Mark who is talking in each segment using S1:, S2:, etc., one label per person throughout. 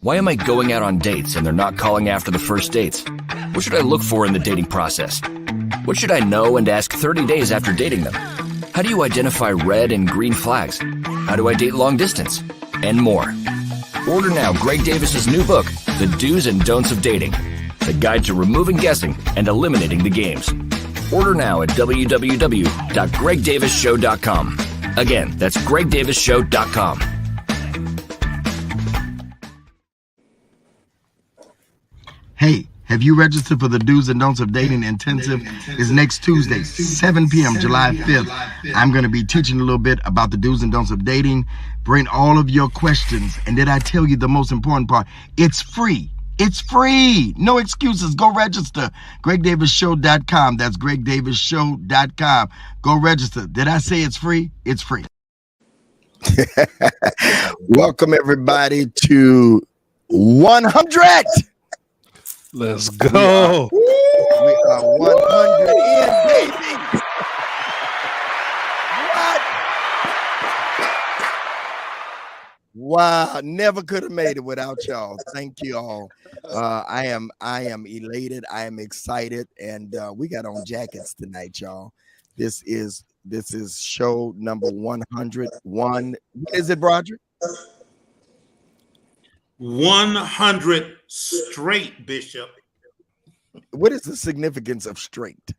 S1: Why am I going out on dates and they're not calling after the first dates? What should I look for in the dating process? What should I know and ask 30 days after dating them? How do you identify red and green flags? How do I date long distance? And more. Order now Greg Davis's new book, The Do's and Don'ts of Dating, the guide to removing guessing and eliminating the games. Order now at www.gregdavisshow.com. Again, that's gregdavisshow.com.
S2: Hey, have you registered for the Do's and Don'ts of Dating Intensive? It's next Tuesday, 7 p.m., July 5th. I'm going to be teaching a little bit about the Do's and Don'ts of dating. Bring all of your questions. And did I tell you the most important part? It's free. It's free. No excuses. Go register. GregDavisShow.com. That's GregDavisShow.com. Go register. Did I say it's free? It's free. Welcome, everybody, to 100.
S3: Let's go.
S2: We are 100 in, baby. What? Wow, never could have made it without y'all. Thank you all. I am elated. I am excited, and we got on jackets tonight, y'all. This is show number 101. Is it, Broderick?
S4: 100 straight, Bishop.
S2: What is the significance of straight?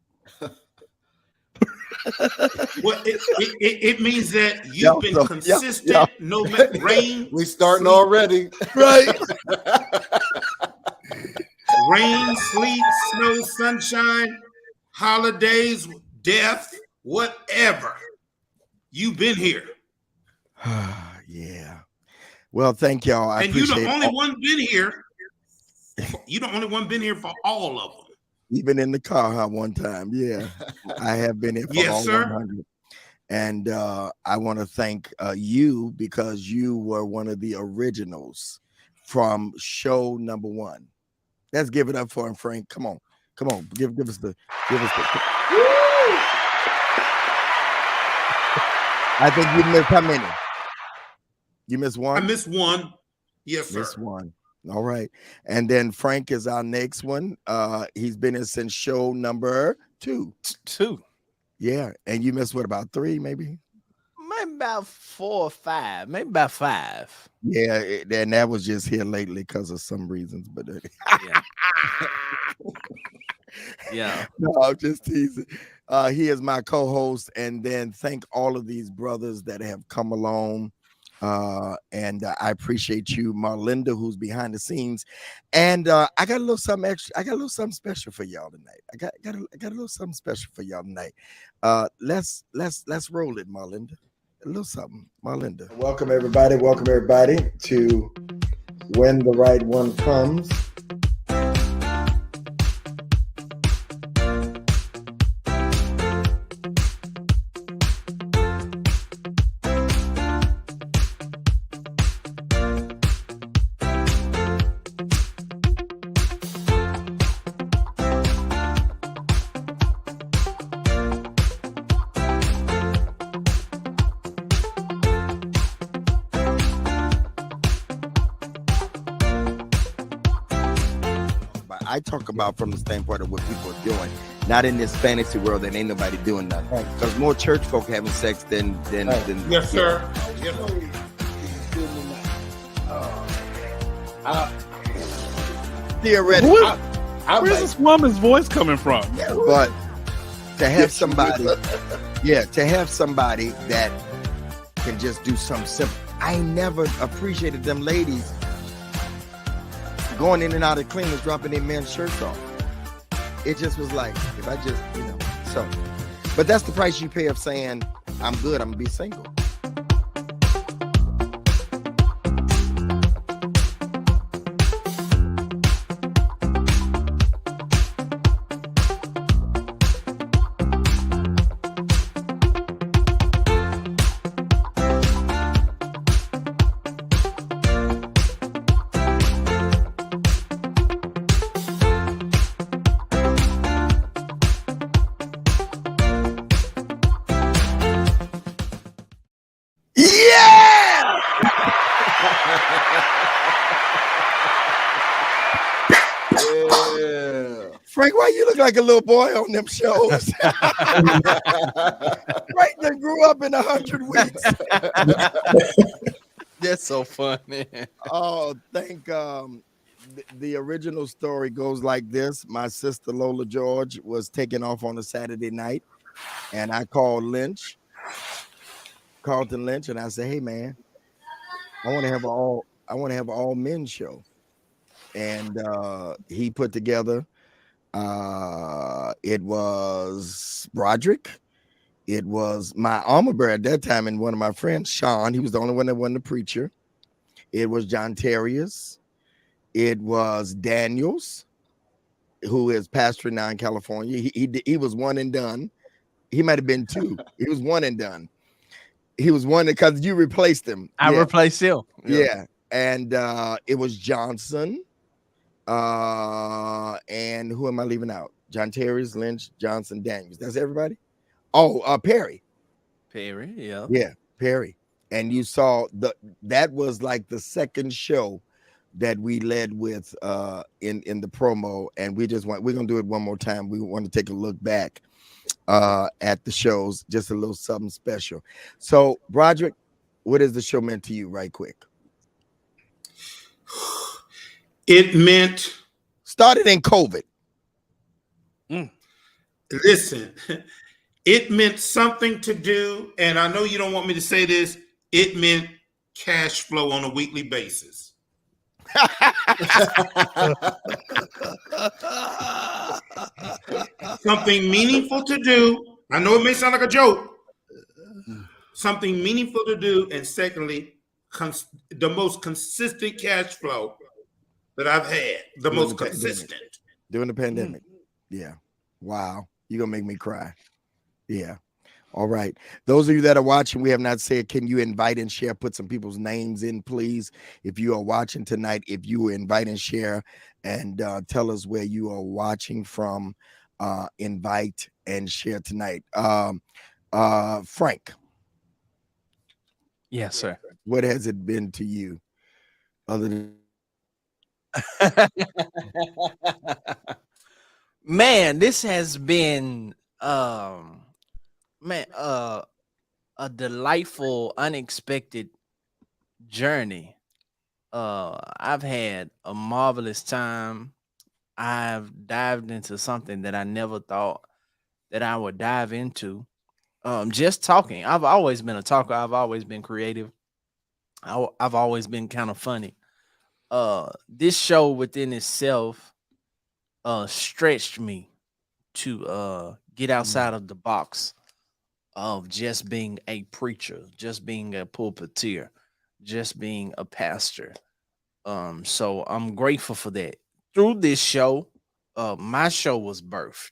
S4: Well, it means that you've been consistent. No rain.
S5: We starting already,
S2: right?
S4: Rain, sleet, snow, sunshine, holidays, death, whatever. You've been here.
S2: Yeah. Well, thank y'all.
S4: And you're the only one been here. You're the only one been here for all of them.
S2: Even in the car, huh? One time, yeah, I have been here for all 100. And I want to thank you because you were one of the originals from show number 1. Let's give it up for him, Frank. Come on, give us the. I think you missed how many? You missed one?
S4: I missed one. Yes, sir.
S2: Missed one. All right. And then Frank is our next one. He's been in since show number 2.
S3: 2.
S2: Yeah. And you missed what, about 3, maybe?
S3: Maybe about 4 or 5. Maybe about 5.
S2: Yeah. And that was just here lately because of some reasons. But
S3: yeah. Yeah.
S2: No, I'm just teasing. He is my co-host. And then thank all of these brothers that have come along. And I appreciate you, Marlinda, who's behind the scenes. And I got a little something extra. I got a little something special for y'all tonight. I got a little something special for y'all tonight. Let's roll it, Marlinda. A little something, Marlinda. Welcome everybody to When the Right One Comes. I talk about from the standpoint of what people are doing, not in this fantasy world that ain't nobody doing nothing. Because more church folk having sex than
S4: yes, sir. Yes,
S2: theoretically.
S3: Where's this woman's voice coming from?
S2: But to have somebody, to have somebody that can just do something simple. I never appreciated them ladies going in and out of cleaners, dropping their men's shirts off. It just was like, if I just, so. But that's the price you pay of saying, I'm good, I'm gonna be single. Frank, why you look like a little boy on them shows? Frank that grew up in 100 weeks.
S3: That's so funny.
S2: Oh, the original story goes like this. My sister Lola George was taking off on a Saturday night, and I called Carlton Lynch, and I said, "Hey man, I want to have an all men show." And he put together it was Broderick, it was my armor bearer at that time, and one of my friends, Sean. He was the only one that wasn't a preacher. It was John Terriers. It was Daniels, who is pastor now in California. He was one and done. He might have been two. He was one and done. He was one because you replaced him.
S3: I replaced him.
S2: Yeah. And it was Johnson. And who am I leaving out? John Terriers, Lynch, Johnson, Daniels. That's everybody. Oh, Perry.
S3: Perry, yeah.
S2: Yeah, Perry. And you saw that was like the second show that we led with in the promo, and we're gonna do it one more time. We want to take a look back at the shows, just a little something special. So, Broderick, what has the show meant to you, right quick?
S4: It meant
S2: started in COVID.
S4: Listen, it meant something to do, and I know you don't want me to say this. It meant cash flow on a weekly basis. Something meaningful to do. I know it may sound like a joke. Something meaningful to do, and secondly, the most consistent cash flow that I've had. The most consistent
S2: during the pandemic. Yeah. Wow. You're gonna make me cry. Yeah. All right. Those of you that are watching, we have not said, can you invite and share? Put some people's names in, please. If you are watching tonight, if you invite and share, and tell us where you are watching from, invite and share tonight. Frank.
S3: Yes, sir.
S2: What has it been to you other than
S3: man, this has been a delightful, unexpected journey. I've had a marvelous time. I've dived into something that I never thought that I would dive into. Just talking. I've always been a talker. I've always been creative. I've always been kind of funny. This show within itself stretched me to get outside of the box of just being a preacher, just being a pulpiteer, just being a pastor. So I'm grateful for that. Through this show, my show was birthed.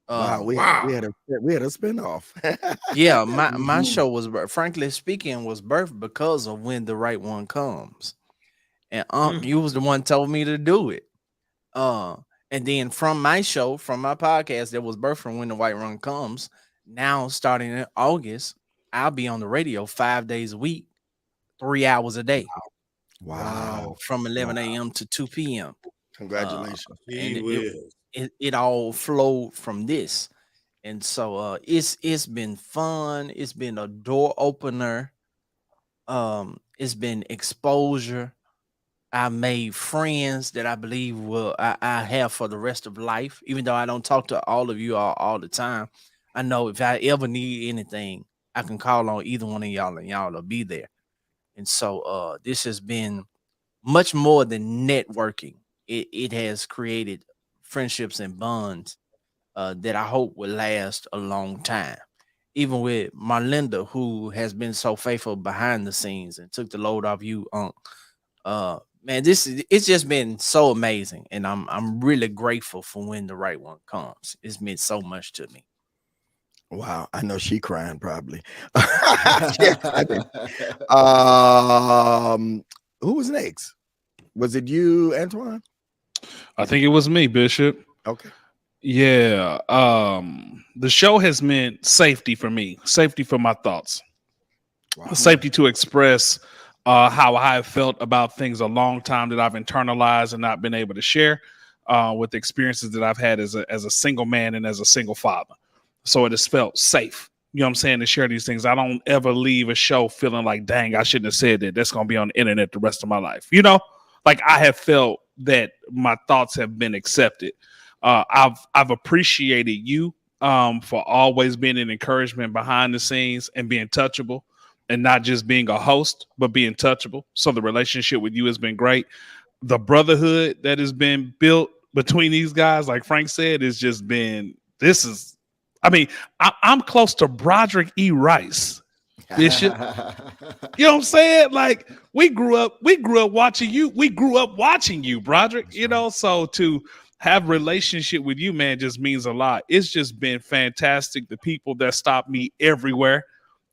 S2: Wow, we had a spinoff.
S3: Yeah, my show was birthed. Frankly speaking, was birthed because of When the Right One Comes. And you was the one told me to do it. And then from my show, from my podcast that was birthed from When the Right One Comes, now starting in August, I'll be on the radio 5 days a week, 3 hours a day.
S2: Wow.
S3: From 11 a.m. to 2 p.m.
S2: Congratulations.
S3: It all flowed from this. And so it's been fun. It's been a door opener. It's been exposure. I made friends that I believe I have for the rest of life. Even though I don't talk to all of you all the time, I know if I ever need anything, I can call on either one of y'all and y'all will be there. And so this has been much more than networking. It has created friendships and bonds that I hope will last a long time. Even with Marlinda, who has been so faithful behind the scenes and took the load off you, man, it's just been so amazing, and I'm really grateful for When the Right One Comes. It's meant so much to me.
S2: Wow, I know she crying probably. Who was next? Was it you, Antoine?
S5: I think it was me, Bishop.
S2: Okay.
S5: Yeah. The show has meant safety for me, safety for my thoughts, safety to express how I have felt about things a long time that I've internalized and not been able to share. with the experiences that I've had as a single man and as a single father. So it has felt safe, you know what I'm saying, to share these things. I don't ever leave a show feeling like, dang, I shouldn't have said that. That's going to be on the internet the rest of my life. You know, like I have felt that my thoughts have been accepted. I've appreciated you for always being an encouragement behind the scenes and being touchable, and not just being a host, but being touchable. So the relationship with you has been great. The brotherhood that has been built between these guys, like Frank said, has just been, I'm close to Broderick E. Rice, Bishop. You know what I'm saying? Like we grew up watching you. We grew up watching you, Broderick, you know, so to have relationship with you, man, just means a lot. It's just been fantastic. The people that stop me everywhere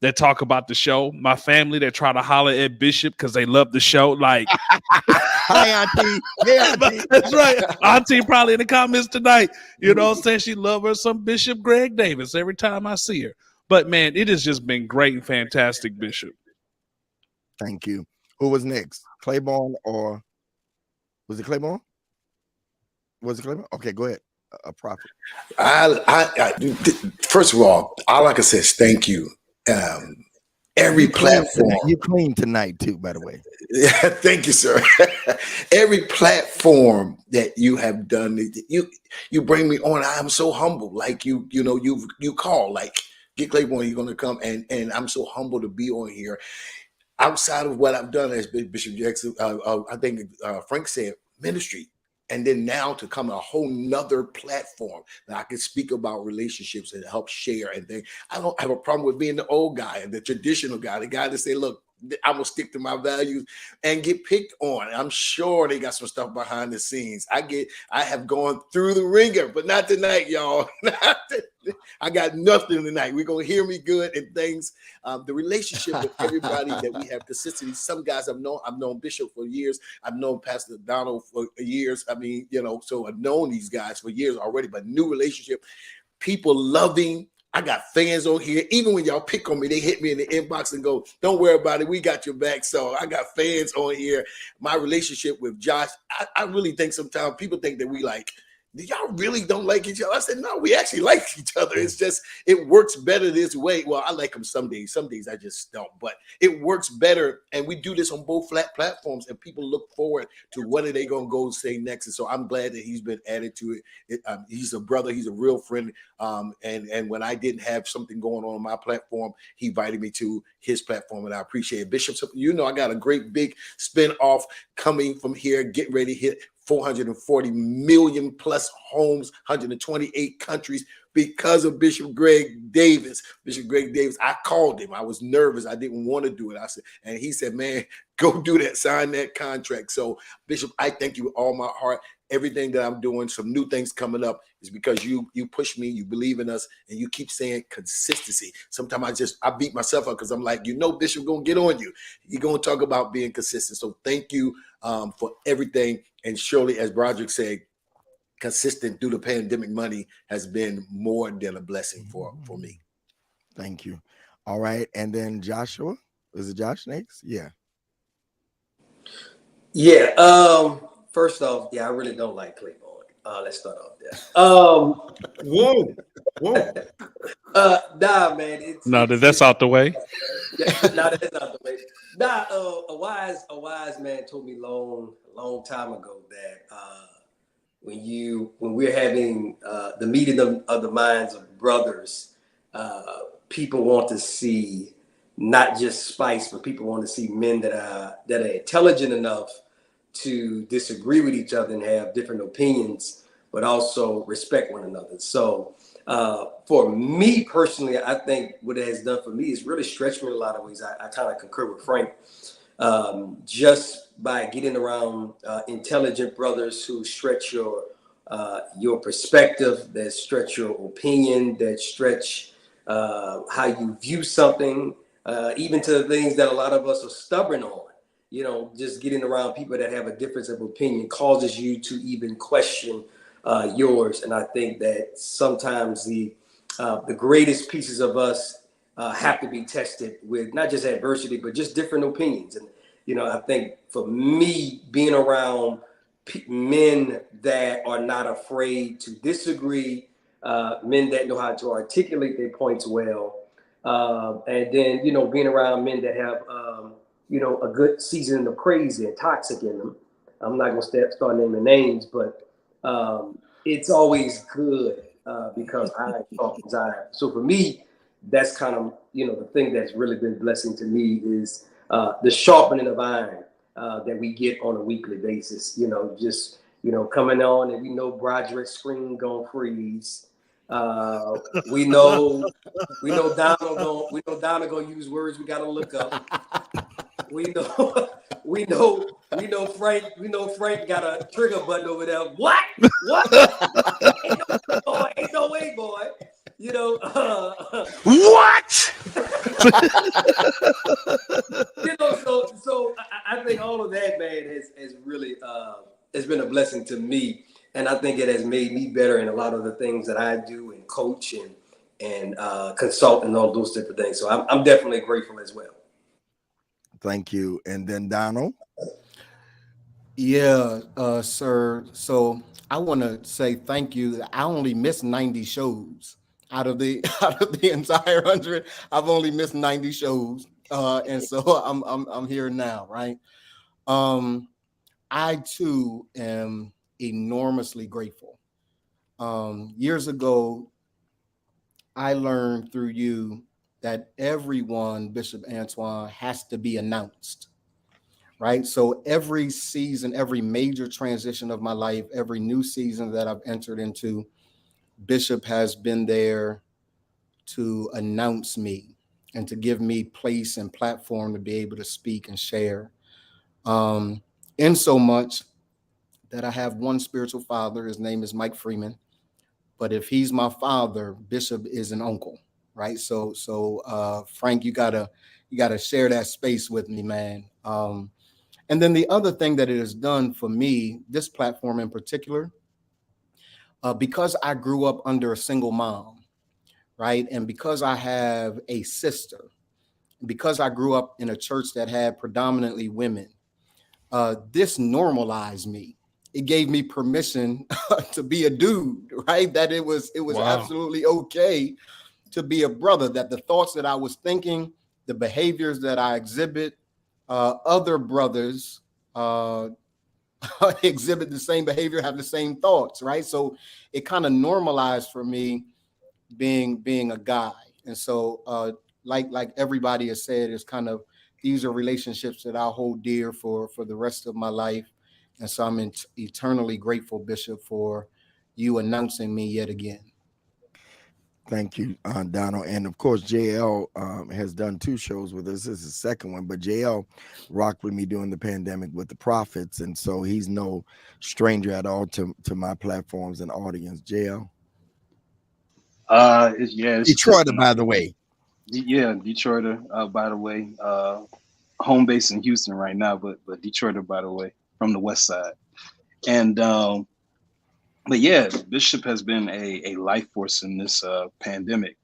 S5: that talk about the show, my family that try to holler at Bishop because they love the show. Like,
S2: hi, Auntie. Hey, Auntie.
S5: That's right. Auntie probably in the comments tonight. You know what I'm saying? She loves her some Bishop Greg Davis every time I see her. But, man, it has just been great and fantastic, Bishop.
S2: Thank you. Who was next? Claiborne or was it Claiborne? Was it Claiborne? Okay, go ahead. A prophet.
S6: First of all I can say is thank you. Every platform.
S2: You clean tonight too, by the way.
S6: Thank you, sir. Every platform that you have done, you bring me on. I'm so humble. Like you call, like, get Claiborne, you're gonna come, and I'm so humble to be on here. Outside of what I've done as Bishop Jackson, I think Frank said, ministry. And then now to come a whole nother platform that I can speak about relationships and help share and things. I don't have a problem with being the old guy and the traditional guy, the guy that say, look, I'm gonna stick to my values and get picked on. I'm sure they got some stuff behind the scenes. I have gone through the ringer, but not tonight, y'all. I got nothing tonight. We're gonna hear me good and things. The relationship with everybody that we have consistency. Some guys I've known Bishop for years. I've known Pastor Donald for years. I mean, so I've known these guys for years already, but new relationship, people loving. I got fans on here. Even when y'all pick on me, they hit me in the inbox and go, don't worry about it. We got your back. So I got fans on here. My relationship with Josh, I really think sometimes people think that we like, y'all really don't like each other. I said, no, we actually like each other. It's just, it works better this way. Well, I like them some days. Some days I just don't. But it works better. And we do this on both flat platforms. And people look forward to what are they going to go say next. And so I'm glad that he's been added to it. He's a brother. He's a real friend. And when I didn't have something going on my platform, he invited me to his platform. And I appreciate it. Bishop, I got a great big spin off coming from here. Get ready to hit 440 million plus homes, 128 countries because of Bishop Greg Davis. Bishop Greg Davis, I called him. I was nervous. I didn't want to do it. And he said, man, go do that, sign that contract. So Bishop, I thank you with all my heart. Everything that I'm doing, some new things coming up is because you push me, you believe in us, and you keep saying consistency. Sometimes I beat myself up because I'm like, Bishop gonna get on you. You're gonna talk about being consistent. So thank you for everything. And surely, as Broderick said, consistent through the pandemic money has been more than a blessing for me.
S2: Thank you. All right. And then Joshua, is it Josh next? Yeah.
S7: Yeah. First off, I really don't like Claiborne. Let's start off there.
S4: Whoa.
S7: Nah, man.
S5: That's out the way.
S7: Yeah, that's out the way. A wise man told me long time ago that when we're having the meeting of the minds of brothers, people want to see not just spice, but people want to see men that are intelligent enough to disagree with each other and have different opinions, but also respect one another. So for me personally, I think what it has done for me is really stretched me in a lot of ways. I kind of concur with Frank. Just by getting around intelligent brothers who stretch your perspective, that stretch your opinion, that stretch how you view something, even to the things that a lot of us are stubborn on. Just getting around people that have a difference of opinion causes you to even question yours. And I think that sometimes the greatest pieces of us have to be tested with not just adversity, but just different opinions. And, I think for me, being around men that are not afraid to disagree, men that know how to articulate their points well, and then being around men that have a good seasoning of crazy and toxic in them. I'm not gonna start naming names, but it's always good because iron sharpens iron. So for me, that's kind of the thing that's really been a blessing to me is the sharpening of iron that we get on a weekly basis. Just coming on, and we know Broderick's screen gonna freeze. We know Donald gonna use words we gotta look up. We know Frank got a trigger button over there. What? Ain't no way, boy.
S5: What?
S7: So I think all of that, man, has really has been a blessing to me, and I think it has made me better in a lot of the things that I do and coach and consult and all those different things. So I'm definitely grateful as well.
S2: Thank you. And then Donald.
S8: Yeah, sir. So I want to say thank you. I only missed 90 shows out of the entire 100. I've only missed 90 shows, and so I'm here now, right? I too am enormously grateful. Years ago, I learned through you that everyone, Bishop Antoine, has to be announced. Right. So every season, every major transition of my life, every new season that I've entered into, Bishop has been there to announce me and to give me place and platform to be able to speak and share. In so much that I have one spiritual father, his name is Mike Freeman. But if he's my father, Bishop is an uncle. Right. So Frank, you gotta share that space with me, man. And then the other thing that it has done for me, this platform in particular, because I grew up under a single mom, right? And because I have a sister, because I grew up in a church that had predominantly women, this normalized me. It gave me permission to be a dude, right? That it was
S5: Wow.
S8: Absolutely okay to be a brother, that the thoughts that I was thinking, the behaviors that I exhibit, other brothers exhibit the same behavior, have the same thoughts, right? So it kind of normalized for me being a guy. And so like everybody has said, it's kind of, these are relationships that I hold dear for the rest of my life. And so I'm eternally grateful, Bishop, for you announcing me yet again.
S2: Thank you, Donald. And of course, JL has done 2 shows with us. This is the second one, but JL rocked with me during the pandemic with the Prophets. And so he's no stranger at all to my platforms and audience. JL?
S9: It's
S2: Detroiter, by the way.
S9: Yeah, Detroiter, by the way. Home base in Houston right now, but Detroiter, by the way, from the West Side. And but yeah, Bishop has been a life force in this pandemic,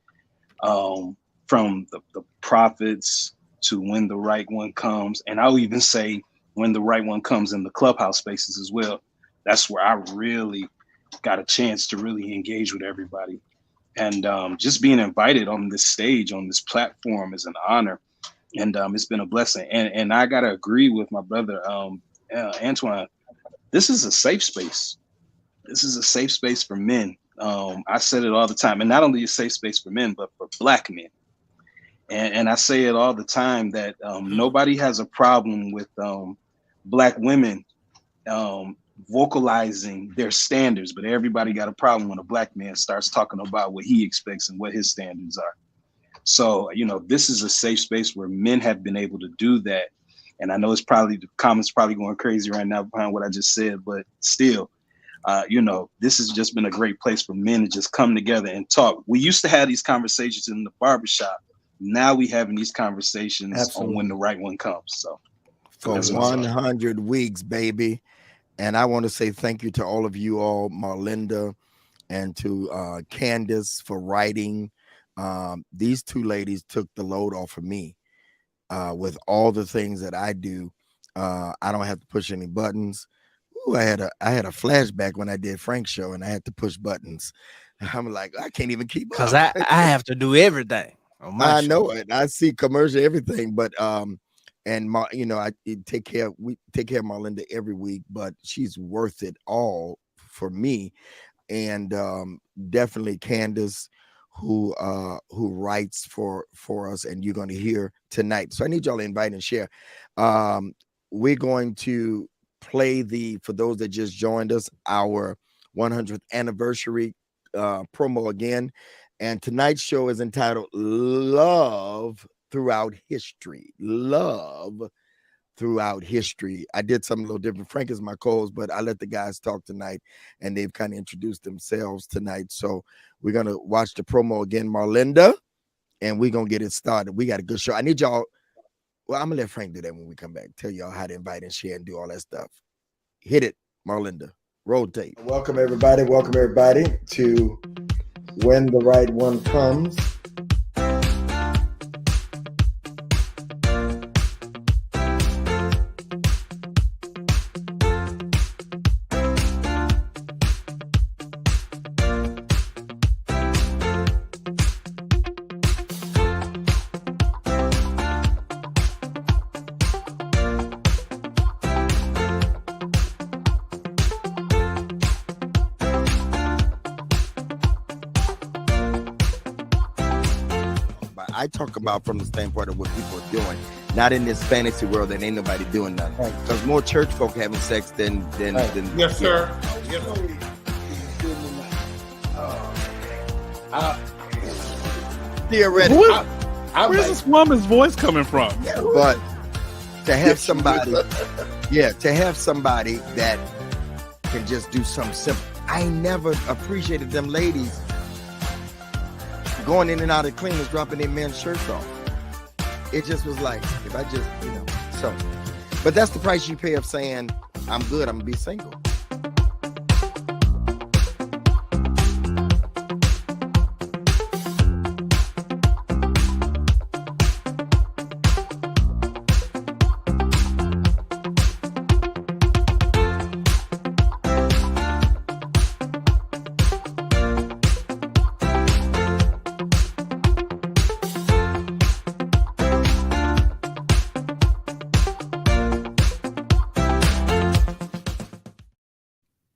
S9: from the Prophets to When the Right One Comes. And I'll even say When the Right One Comes in the Clubhouse spaces as well. That's where I really got a chance to really engage with everybody. And just being invited on this stage, on this platform, is an honor. And it's been a blessing. And I got to agree with my brother, Antoine. This is a safe space. This is a safe space for men. I said it all the time, and not only a safe space for men, but for Black men. And I say it all the time that nobody has a problem with Black women vocalizing their standards, but everybody got a problem when a Black man starts talking about what he expects and what his standards are. So, this is a safe space where men have been able to do that. And I know it's probably, the comments probably going crazy right now behind what I just said, but still, this has just been a great place for men to just come together and talk. We used to have these conversations in the barbershop. Now we having these conversations
S8: Absolutely.
S9: on When the Right One Comes. So
S2: For 100 weeks, baby. And I want to say thank you to all of you all, Marlinda, and to Candace for writing. These 2 ladies took the load off of me with all the things that I do. I don't have to push any buttons. Ooh, I had a flashback when I did Frank's show and I had to push buttons. I'm like, I can't even keep
S3: Because
S2: up.
S3: I have to do everything on my
S2: I
S3: show.
S2: know it. I see commercial, everything, but and you know, we take care of Marlinda every week, but she's worth it all for me. And definitely Candace, who writes for us, and you're going to hear tonight. So I need y'all to invite and share. We're going to play for those that just joined us, our 100th anniversary promo again. And tonight's show is entitled Love Throughout History. Love Throughout History. I did something a little different. Frank is my co-host, but I let the guys talk tonight, and they've kind of introduced themselves tonight. So we're going to watch the promo again, Marlinda, and we're going to get it started. We got a good show. I need y'all. Well, I'm going to let Frank do that when we come back. Tell y'all how to invite and share and do all that stuff. Hit it, Marlinda. Roll tape. Welcome, everybody. Welcome, everybody, to When the Right One Comes. I talk about from the standpoint of what people are doing, not in this fantasy world that ain't nobody doing nothing. Because more church folk having sex than
S4: Yes, sir. Yes, sir.
S2: theoretically.
S5: Where's this woman's voice coming from?
S2: But to have somebody, to have somebody that can just do something simple. I never appreciated them ladies going in and out of cleaners, dropping their men's shirts off. It just was like, if I just, so. But that's the price you pay of saying, I'm good, I'm gonna be single.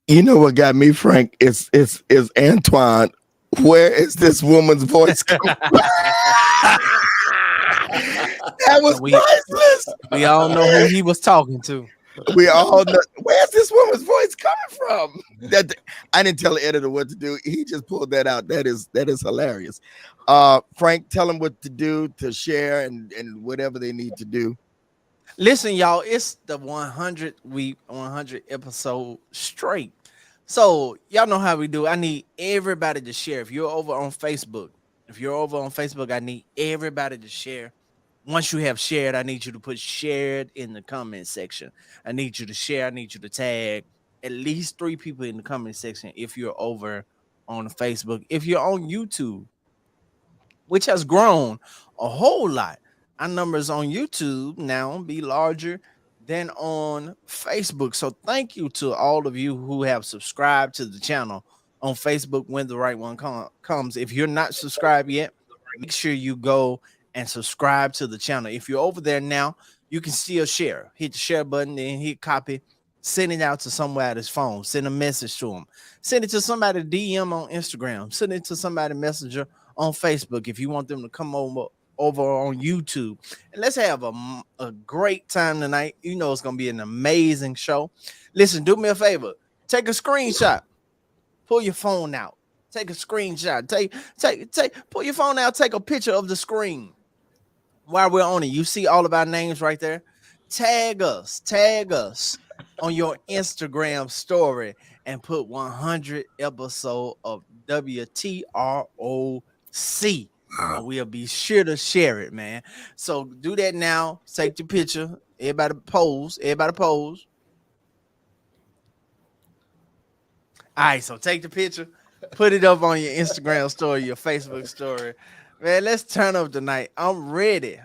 S2: You know what got me, Frank? Is Antoine. Where is this woman's voice coming from? That was priceless.
S3: We all know who he was talking to.
S2: We all know. Where's this woman's voice coming from? That I didn't tell the editor what to do. He just pulled that out. That is hilarious. Frank, tell them what to do to share and whatever they need to do.
S3: Listen, y'all, it's the 100 episode straight. So y'all know how we do. I need everybody to share. If you're over on Facebook, I need everybody to share. Once you have shared, I need you to put shared in the comment section. I need you to share. I need you to tag at least 3 people in the comment section if you're over on Facebook. If you're on YouTube, which has grown a whole lot. Our numbers on YouTube now be larger than on Facebook. So thank you to all of you who have subscribed to the channel on Facebook when the right one comes. If you're not subscribed yet, make sure you go and subscribe to the channel. If you're over there now, you can still share. Hit the share button and hit copy. Send it out to somebody's phone. Send a message to them. Send it to somebody DM on Instagram. Send it to somebody messenger on Facebook if you want them to come over on YouTube. And let's have a great time tonight. You know it's gonna be an amazing show. Listen, do me a favor. Take a screenshot. Pull your phone out. Take a screenshot. Pull your phone out. Take a picture of the screen while we're on it. You see all of our names right there. Tag us on your Instagram story and put 100 episode of WTROC. We'll be sure to share it, man. So do that now. Take the picture. Everybody pose. All right, so take the picture, put it up on your Instagram story, your Facebook story. Man, let's turn up tonight. I'm ready.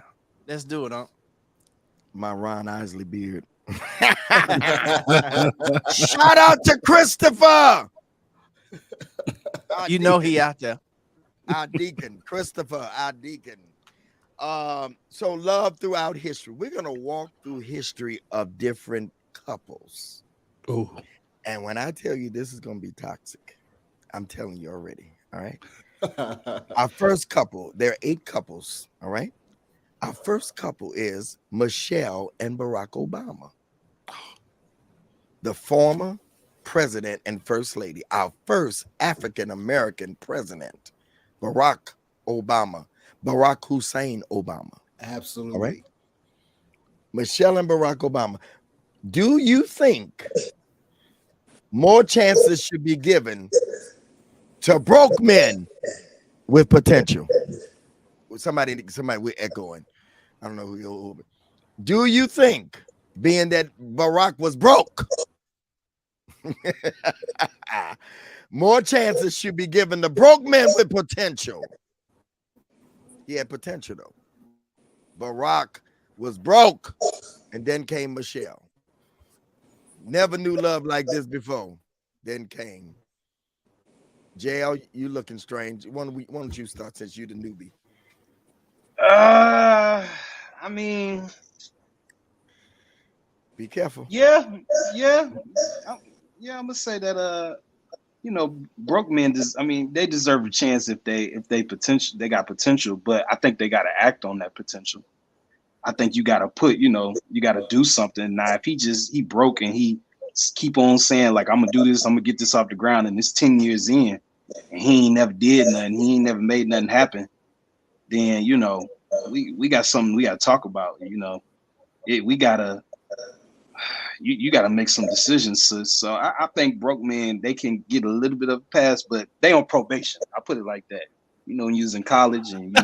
S3: Let's do it, huh?
S2: My Ron Isley beard. Shout out to Christopher.
S3: You know he out there.
S2: Our deacon, Christopher, our deacon. So love throughout history. We're gonna walk through history of different couples.
S5: Oh,
S2: And when I tell you this is gonna be toxic, I'm telling you already. All right. Our first couple, there are 8 couples. All right. Our first couple is Michelle and Barack Obama, the former president and first lady, our first African American president, Barack Obama, Barack Hussein Obama.
S8: Absolutely.
S2: All right. Michelle and Barack Obama. Do you think more chances should be given to broke men with potential? Somebody we're echoing. I don't know who. Do you think, being that Barack was broke, more chances should be given to broke men with potential? He had potential though. Barack was broke, and then came Michelle. Never knew love like this before. Then came JL. You looking strange. Why don't you start, since you the newbie?
S9: I mean,
S2: Be careful.
S9: yeah. I'm gonna say that broke men they deserve a chance if they got potential, but I think they gotta act on that potential. I think you gotta you gotta do something. Now, if he broke and he keep on saying like, I'm gonna do this, I'm gonna get this off the ground, and it's 10 years in and he ain't never did nothing, he ain't never made nothing happen, then we got something we gotta talk about. We gotta you gotta make some decisions. So I think broke men, they can get a little bit of a pass, but they on probation. I put it like that. When you was in college and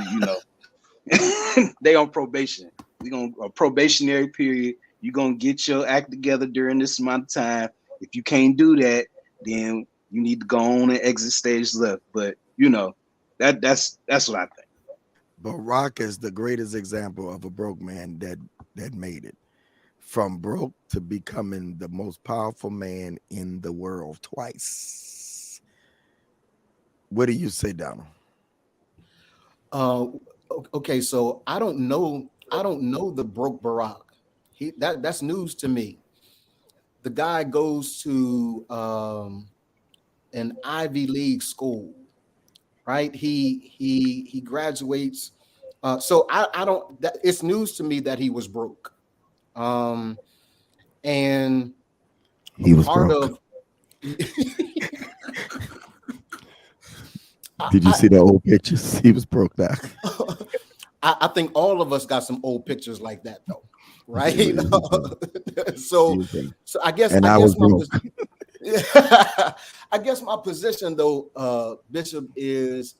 S9: they on probation. We gonna a probationary period. You're gonna get your act together during this amount of time. If you can't do that, then you need to go on and exit stage left. But that's what I think.
S2: Barack is the greatest example of a broke man that made it from broke to becoming the most powerful man in the world twice. What do you say, Donald?
S8: Okay, so I don't know the broke Barack. That's news to me. The guy goes to an Ivy League school, right? He graduates. So I don't. It's news to me that he was broke. And
S2: He was
S8: part
S2: broke.
S8: of.
S2: Did you see the old pictures? He was broke back.
S8: I think all of us got some old pictures like that, though, right? So I guess.
S2: And I was broke.
S8: I guess my position, though, Bishop, is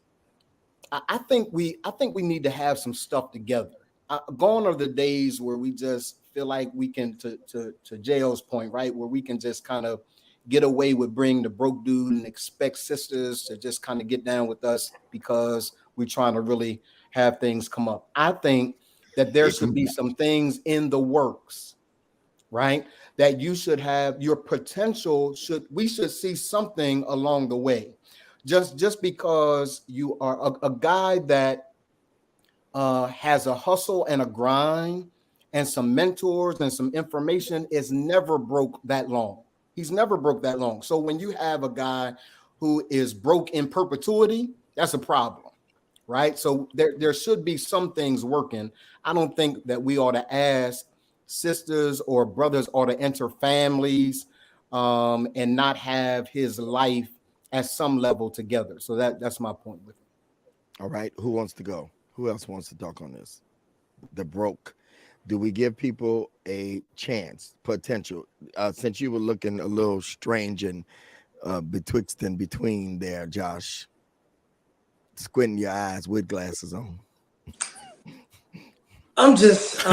S8: I think we need to have some stuff together. Gone are the days where we just feel like we can, to JL's point, right, where we can just kind of get away with bringing the broke dude and expect sisters to just kind of get down with us because we're trying to really have things come up. I think that there should be some things in the works, right? That you should have your potential. We should see something along the way. Just because you are a guy that has a hustle and a grind and some mentors and some information is never broke that long. He's never broke that long. So when you have a guy who is broke in perpetuity, that's a problem, right? So there should be some things working. I don't think that we ought to ask sisters or brothers ought to enter families and not have his life at some level together. So that's my point with it.
S2: All right. Who wants to go? Who else wants to talk on this? The broke. Do we give people a chance, potential? Since you were looking a little strange and betwixt and between there, Josh, squinting your eyes with glasses on.
S7: I'm just,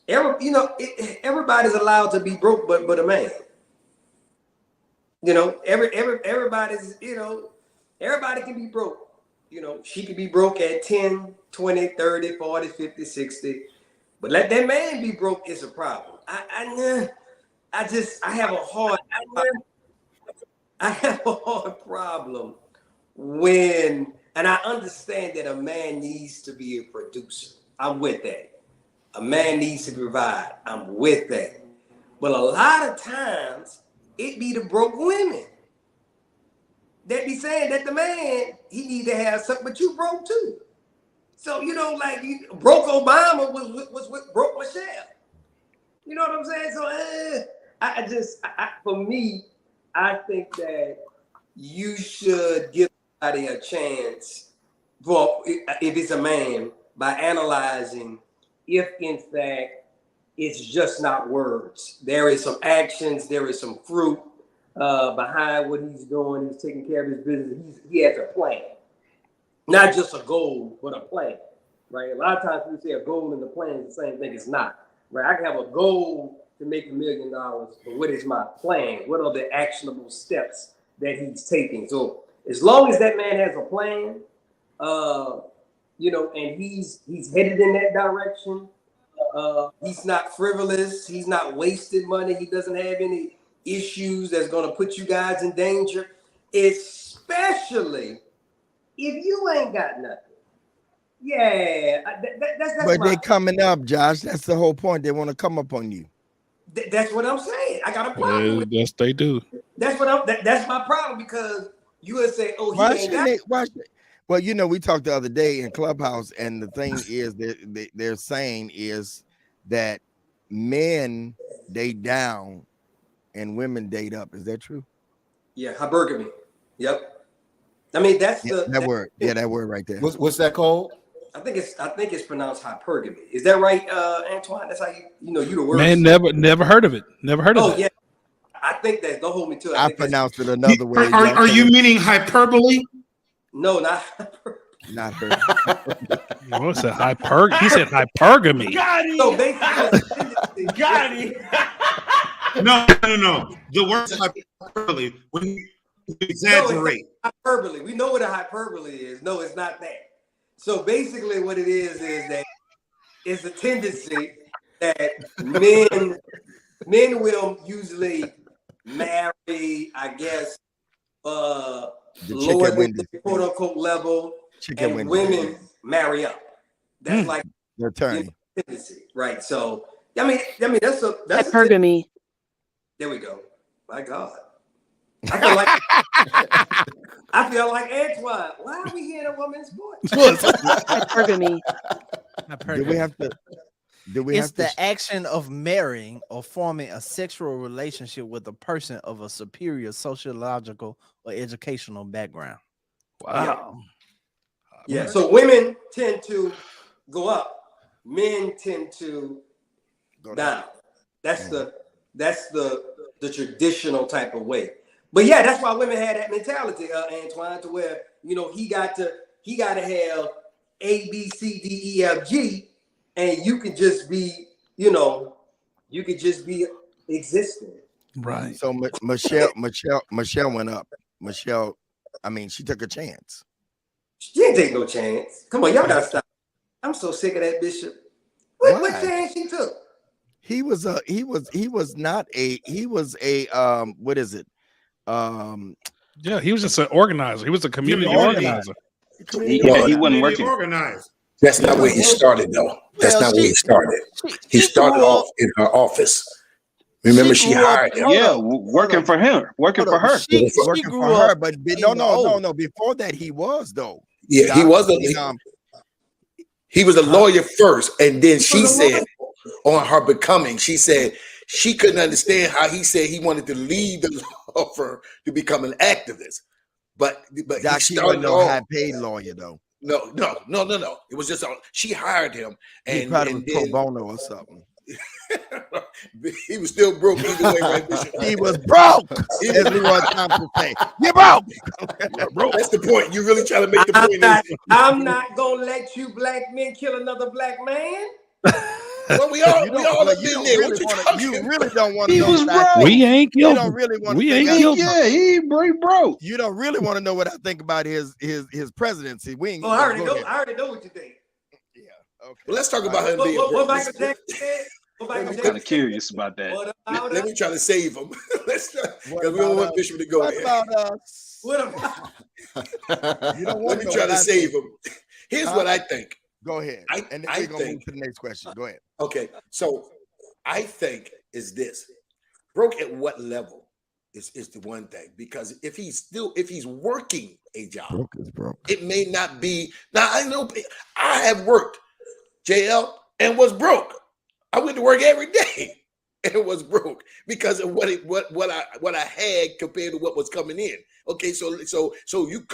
S7: everybody's allowed to be broke, but a man. Everybody's, everybody can be broke. She could be broke at 10, 20, 30, 40, 50, 60. But let that man be broke is a problem. I have a hard problem when, and I understand that a man needs to be a producer. I'm with that. A man needs to provide. I'm with that. But a lot of times it be the broke women that be saying that the man, he need to have something, but you broke too. So, you know, like broke Obama was with broke Michelle. You know what I'm saying? So for me, I think that you should give somebody a chance for, if it's a man, by analyzing if in fact it's just not words. There is some actions, there is some fruit behind what he's doing. He's taking care of his business. He has a plan. Not just a goal, but a plan, right? A lot of times people say a goal and the plan is the same thing. It's not, right? I can have a goal to make $1 million, but what is my plan? What are the actionable steps that he's taking? So as long as that man has a plan, you know, and he's headed in that direction, he's not frivolous, he's not wasting money, he doesn't have any issues that's going to put you guys in danger, especially if you ain't got nothing. Yeah, that's
S2: but they coming up, Josh. That's the whole point. They want to come up on you.
S7: That's what I'm saying. I got a problem.
S5: Yes, they do.
S7: That's my problem, because you would say, "Oh,
S2: well, you know, we talked the other day in Clubhouse, and the thing is that they're saying is that men date down and women date up. Is that true?
S7: Yeah, hypergamy. Yep. I mean, that's
S2: that word. Yeah, that word right there.
S8: What's that called?
S7: I think it's pronounced hypergamy. Is that right, Antoine? That's how you know the word.
S5: Man, never heard of it. Never heard of it.
S7: Oh yeah, I think that. Don't hold me to it.
S2: I pronounced it another way.
S4: Are you meaning hyperbole?
S7: No, not
S2: not her.
S5: What's that? He said hypergamy.
S7: Got it. So basically,
S4: got it. No. The word hyperbole, when you exaggerate.
S7: No, hyperbole. We know what a hyperbole is. No, it's not that. So basically what it is that it's a tendency that men will usually marry, I guess, lower than the quote unquote level, and women marry up. That's like
S2: the attorney
S7: tendency, right? So I mean that's
S10: hypergamy.
S7: There we go. My God. I feel like Antoine. Why are we hearing a woman's voice?
S10: Hypergamy.
S3: It's the action of marrying or forming a sexual relationship with a person of a superior sociological or educational background.
S5: Wow.
S7: Yeah. So women tend to go up, men tend to go down. That's the traditional type of way. But yeah, that's why women had that mentality, Antoine, to where, you know, he got to have A, B, C, D, E, F, G, and you could just be, you know, existing.
S5: Right.
S2: So Michelle went up. Michelle, I mean, she took a chance.
S7: She didn't take no chance. Come on, y'all gotta stop. I'm so sick of that Bishop. What chance she took?
S2: He was a what is it?
S5: Yeah, he was just an organizer. He was a community organizer.
S9: He wasn't working.
S4: Organized.
S6: That's not where he started, though. That's not where he started. He started off in her office. Remember, she hired him.
S9: Yeah, working for him, working for her.
S2: She grew for her, but no. Before that, he was though.
S6: Yeah, he was he was a lawyer first, and then she said on her becoming, she said she couldn't understand how he said he wanted to leave the law firm to become an activist. But
S2: Doc, he wasn't no high-paid lawyer though.
S6: No. It was just she hired him, and
S2: he probably was pro bono or something.
S6: He was still broke either way, right, Bishop?
S2: He was broke, as Leroy Thompson say. You're broke.
S6: That's the point. You really trying to make the point.
S7: I'm not gonna let you black men kill another black man.
S6: Well, we all have been there.
S2: You really don't want to know.
S9: Was broke.
S5: We ain't guilty.
S2: You don't really want to.
S5: We ain't guilty.
S9: Yeah, he broke.
S2: You don't really want to know what I think about his presidency. We ain't.
S7: Oh, I already know what you think.
S2: Okay.
S6: Well, let's talk about him being
S7: What
S6: broke.
S7: Michael Jackson said? What Michael
S9: I'm
S7: Jackson
S9: kind of curious about that.
S7: What about
S6: Let me
S7: us?
S6: try to save him. Let's try,
S2: What
S6: because we don't
S2: about
S6: want
S2: us?
S6: Bishop to go
S2: What
S6: there.
S2: about us?
S7: What about
S2: You don't
S6: Let
S2: want
S6: me
S2: to know
S6: try
S2: what
S6: to
S2: I
S6: save
S2: think.
S6: him. Here's
S2: Huh?
S6: what I think.
S2: Go ahead.
S6: I-
S2: And then
S6: I
S2: we're gonna move
S6: think-
S2: to the next question. Go ahead.
S6: Okay, so I think is this broke at what level is the one thing, because if he's working a job,
S2: Broke is broke.
S6: it may not be. Now I know I have worked, JL, and was broke. I went to work every day and was broke because of what I had compared to what was coming in. Okay, so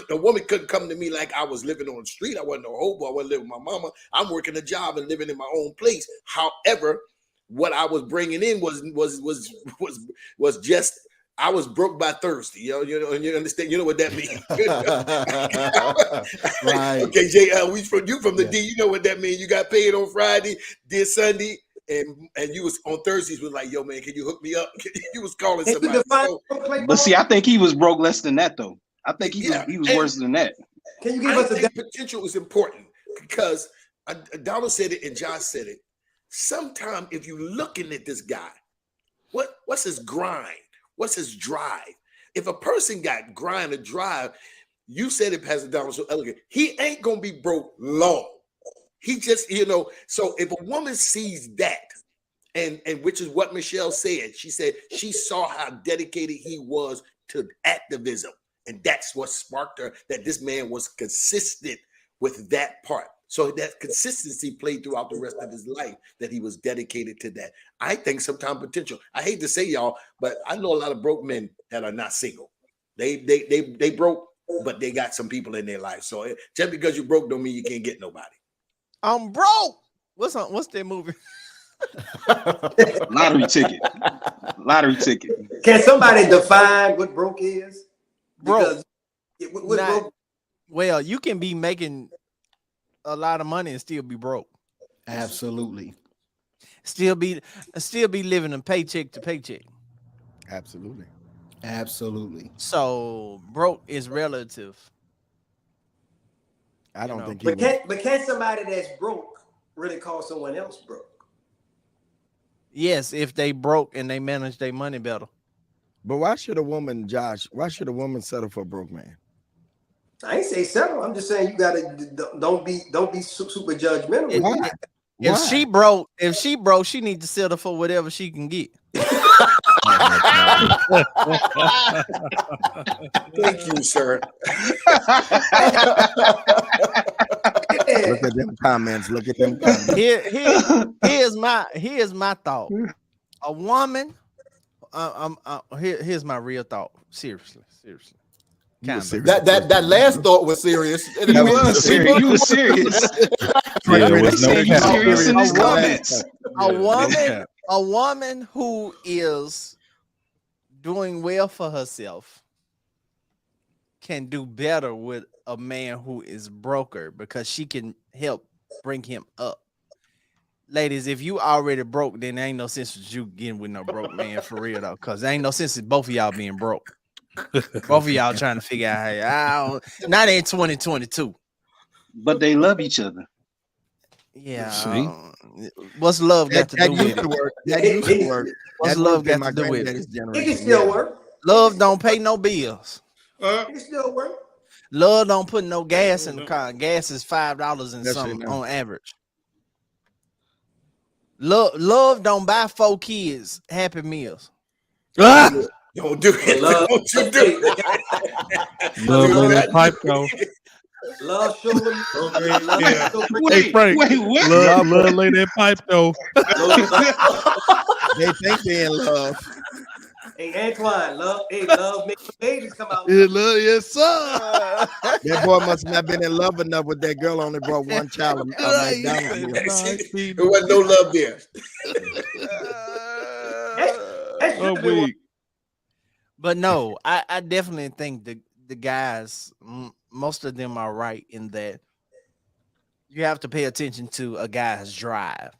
S6: a woman couldn't come to me like I was living on the street. I wasn't a hobo. I wasn't living with my mama. I'm working a job and living in my own place. However, what I was bringing in was just. I was broke by thirsty. You understand? You know what that means.
S8: Right.
S6: Okay, JL, you from the
S8: Yeah.
S6: D. You know what that means. You got paid on Friday, did Sunday, and you was on Thursdays was like, yo, man, can you hook me up? You was calling
S7: Can you
S6: somebody.
S7: define
S6: So,
S7: play
S9: But see,
S7: ball?
S9: I think he was broke less than that though. I think he
S6: Yeah,
S9: was
S6: and-
S9: worse than that.
S7: Can you give
S6: I
S7: us a
S6: think potential is important because Donald said it and Josh said it. Sometimes if you're looking at this guy, what's his grind? What's his drive? If a person got grind or drive, you said it, Pastor Donald, so elegant. He ain't gonna be broke long. He just, so if a woman sees that, and which is what Michelle said, she said she saw how dedicated he was to activism, and that's what sparked her, that this man was consistent with that part. So that consistency played throughout the rest of his life, that he was dedicated to that. I think sometimes potential. I hate to say y'all, but I know a lot of broke men that are not single. They broke, but they got some people in their life. So just because you broke don't mean you can't get nobody.
S3: I'm broke. What's that movie?
S9: Lottery ticket. Lottery ticket.
S7: Can somebody define what broke is?
S3: Broke.
S7: Because what
S3: Not-
S7: broke?
S3: Well, you can be making a lot of money and still be broke.
S8: Absolutely.
S3: Still be living a paycheck to paycheck.
S2: Absolutely.
S8: Absolutely.
S3: So broke is relative.
S2: I don't
S3: know,
S2: think he
S7: But can somebody that's broke really call someone else broke?
S3: Yes, if they broke and they manage their money better.
S2: But why should a woman, Josh, settle for a broke man?
S7: I ain't say settle. I'm just saying you gotta don't be super judgmental.
S3: If-
S2: Why?
S3: If
S2: Why?
S3: she broke, she needs to settle for whatever she can get.
S6: Thank you, sir.
S2: Look at them comments. Look at them comments.
S3: Here's my thought. A woman. Here's my real thought. Seriously.
S2: You
S3: Kind
S2: was
S3: of.
S2: serious.
S8: That last thought was serious.
S9: He was serious. You was serious.
S5: Yeah, there was no
S9: He was
S5: cap.
S9: serious in his
S3: A woman-
S9: comments.
S3: A woman who is doing well for herself can do better with a man who is broker because she can help bring him up. Ladies, if you already broke, then there ain't no sense with you getting with no broke man for real though, because there ain't no sense in both of y'all being broke. Both of y'all trying to figure out how not in 2022.
S9: But they love each other.
S3: Yeah.
S5: See?
S3: What's love got to
S2: That
S3: do
S2: used
S3: with
S2: to
S3: it?
S2: work. That used to work.
S3: What's
S2: That
S3: love
S2: worked in
S3: got to do with it?
S2: granddaddy's
S7: It
S2: generation.
S7: can still
S2: Yeah.
S7: work.
S3: Love don't pay no bills.
S7: It can still work.
S3: Love don't put no gas in the car. Gas is $5 and
S2: Yes,
S3: something
S2: amen.
S3: on average. Love don't buy 4 kids Happy Meals.
S6: Don't do it.
S7: Love,
S6: Don't you do it.
S5: Love
S6: Love
S5: on
S6: that.
S5: that pipe though.
S7: love show them.
S4: Okay,
S7: Love
S4: yeah.
S7: show them-
S5: Hey Frank,
S9: Wait, what?
S5: love lay that pipe though.
S2: They think they're in love.
S7: Hey Antoine, love make the babies come out.
S5: Yes, sir.
S2: That boy must not have been in love enough with that girl. Only brought one child. Of McDonald's meal.
S6: There wasn't no love there.
S7: That
S5: Oh,
S7: should be
S5: weak.
S3: But no, I definitely think the guys, most of them are right in that you have to pay attention to a guy's drive.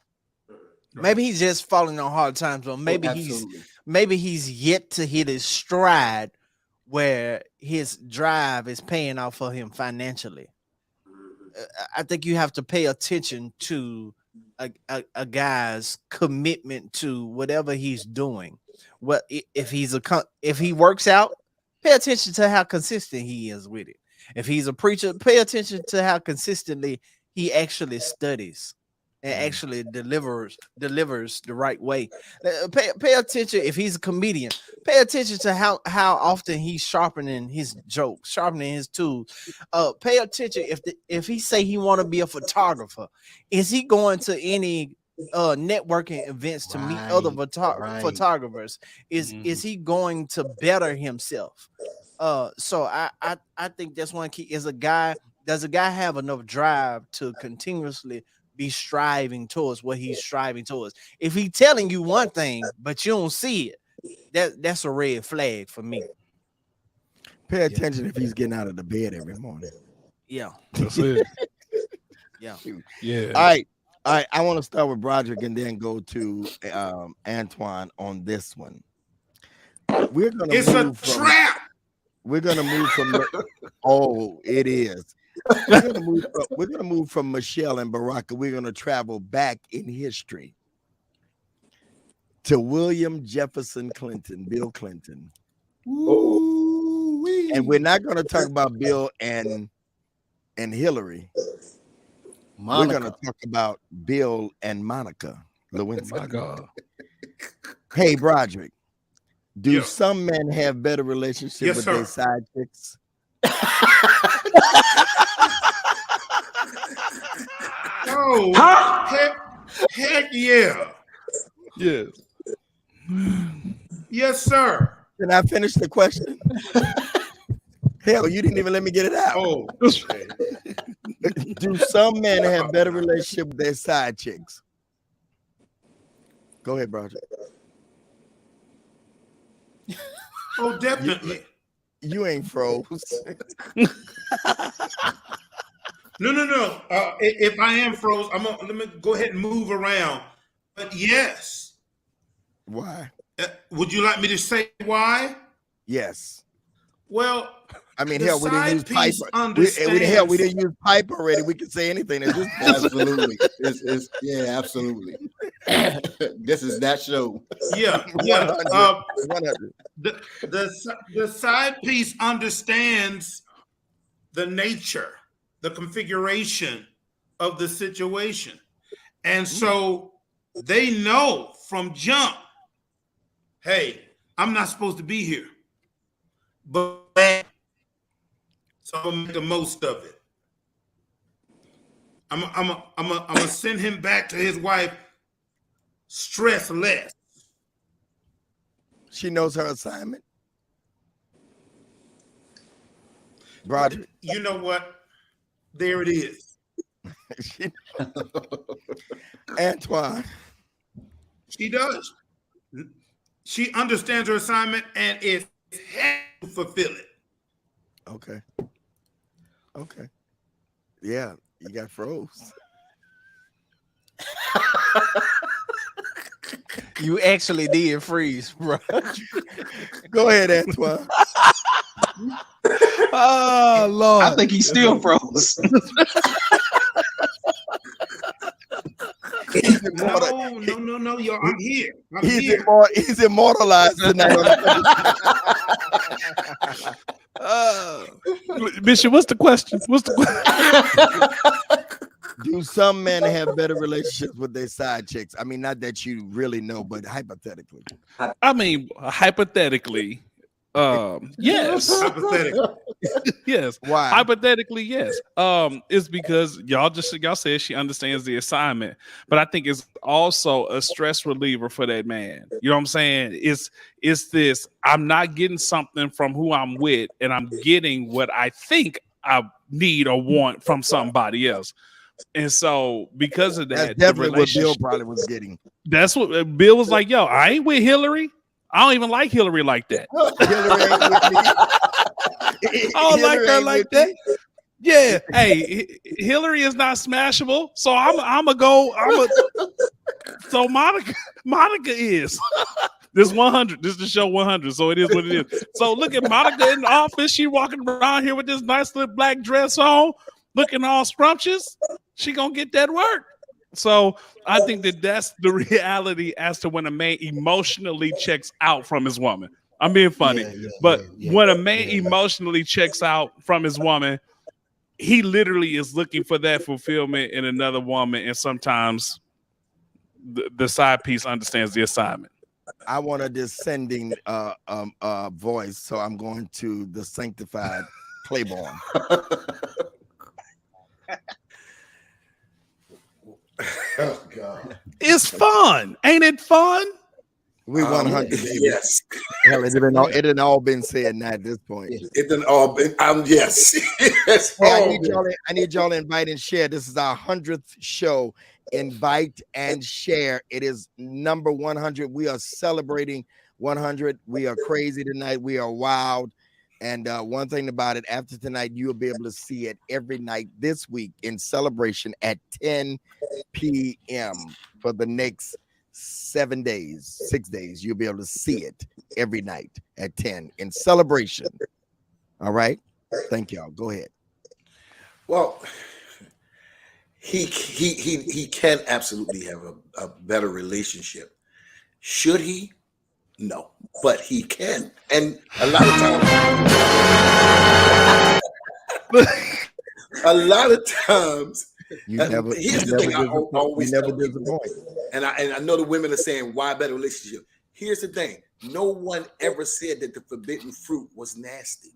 S3: Maybe he's just falling on hard times, or maybe he's yet to hit his stride where his drive is paying off for him financially. I think you have to pay attention to a guy's commitment to whatever he's doing. What if he works out? Pay attention to how consistent he is with it. If he's a preacher, pay attention to how consistently he actually studies and actually delivers the right way. Pay attention. If he's a comedian, pay attention to how often he's sharpening his jokes, sharpening his tools. Pay attention if he say he want to be a photographer, is he going to any networking events to meet other photographers? Is he going to better himself? So I think that's one key. Does a guy have enough drive to continuously be striving towards what he's striving towards? If he's telling you one thing but you don't see it, that's a red flag for me.
S2: Pay attention if he's getting out of the bed every morning.
S3: Yeah,
S5: That's it.
S3: yeah.
S5: Yeah.
S2: All right. I want to start with Broderick and then go to Antoine on this one.
S4: It's a trap.
S2: We're gonna move from. Oh, it is. We're gonna move from Michelle and Baraka. We're gonna travel back in history to William Jefferson Clinton, Bill Clinton.
S6: Ooh-wee.
S2: And we're not gonna talk about Bill and Hillary.
S8: Monica.
S2: We're gonna talk about Bill and Monica Lewinsky.
S5: My God.
S2: Hey, Broderick. Do
S4: Yeah.
S2: some men have better relationships
S4: Yes,
S2: with
S4: sir.
S2: their side chicks?
S4: Oh, heck yeah.
S5: Yes.
S4: Yes, sir.
S2: Can I finish the question? Hell, you didn't even let me get it out.
S4: Oh,
S2: Do some men have better relationship with their side chicks? Go ahead, Broderick.
S4: oh, definitely.
S2: You ain't froze.
S4: No. If I am froze, let me go ahead and move around. But yes.
S2: Why?
S4: Would you like me to say why?
S2: Yes.
S4: Well,
S2: I mean,
S4: the
S2: hell, we didn't use
S4: side
S2: pipe.
S4: piece understands.
S2: We didn't use pipe already. We can say anything at this point.
S8: Absolutely. Yeah, absolutely. This is that show.
S4: Yeah.
S2: 100.
S4: The side piece understands the nature, the configuration of the situation. And so they know from jump, hey, I'm not supposed to be here. But so I'm gonna make the most of it. I'm gonna send him back to his wife stress less.
S2: She knows her assignment. Broderick.
S4: You know what? There it is.
S2: Antoine.
S4: She does. She understands her assignment and is happy to fulfill it.
S2: Okay. Yeah, you got froze.
S3: You actually did freeze, bro.
S2: Go ahead, Antoine.
S5: Oh Lord.
S9: I think he's still froze.
S4: No, y'all. I'm here.
S2: He's immortalized tonight.
S5: Bishop, what's the question?
S2: Do some men have better relationships with their side chicks? I mean, not that you really know, but hypothetically.
S5: I mean, hypothetically, yes.
S4: Hypothetically.
S5: Yes.
S2: Why?
S5: Hypothetically, yes. It's because y'all said she understands the assignment, but I think it's also a stress reliever for that man. You know what I'm saying? It's this, I'm not getting something from who I'm with, and I'm getting what I think I need or want from somebody else. And so because of that,
S2: that's definitely what Bill probably was getting.
S5: That's what Bill was like, yo, I ain't with Hillary. I don't even like Hillary like that.
S2: Hillary ain't with me.
S5: I don't like her like that. Yeah. Hey, Hillary is not smashable. So so Monica is. This 100. This is the show 100. So it is what it is. So look at Monica in the office. She walking around here with this nice little black dress on. looking all scrumptious, she gonna get that work. So I think that that's the reality as to when a man emotionally checks out from his woman. I'm being funny, but when a man emotionally checks out from his woman, he literally is looking for that fulfillment in another woman, and sometimes the side piece understands the assignment.
S2: I want a descending voice, so I'm going to the sanctified Claiborne.
S6: Oh God,
S5: it's fun, ain't it fun?
S2: We 100, baby.
S6: Yes.
S2: Hell, it didn't all been said now at this point.
S6: It didn't all been. Yes. Yes.
S2: Hey, I need y'all to invite and share. This is our 100th show. Invite and share. It is number 100. We are celebrating 100. We are crazy tonight. We are wild. And one thing about it, after tonight, you'll be able to see it every night this week in celebration at 10 p.m. for the next 6 days. You'll be able to see it every night at 10 in celebration. All right. Thank y'all. Go ahead.
S6: Well, he can absolutely have a better relationship. Should he? No, but he can. And a lot of times, here's the thing I always never disappoint. And I know the women are saying, why better relationship? Here's the thing. No one ever said that the forbidden fruit was nasty.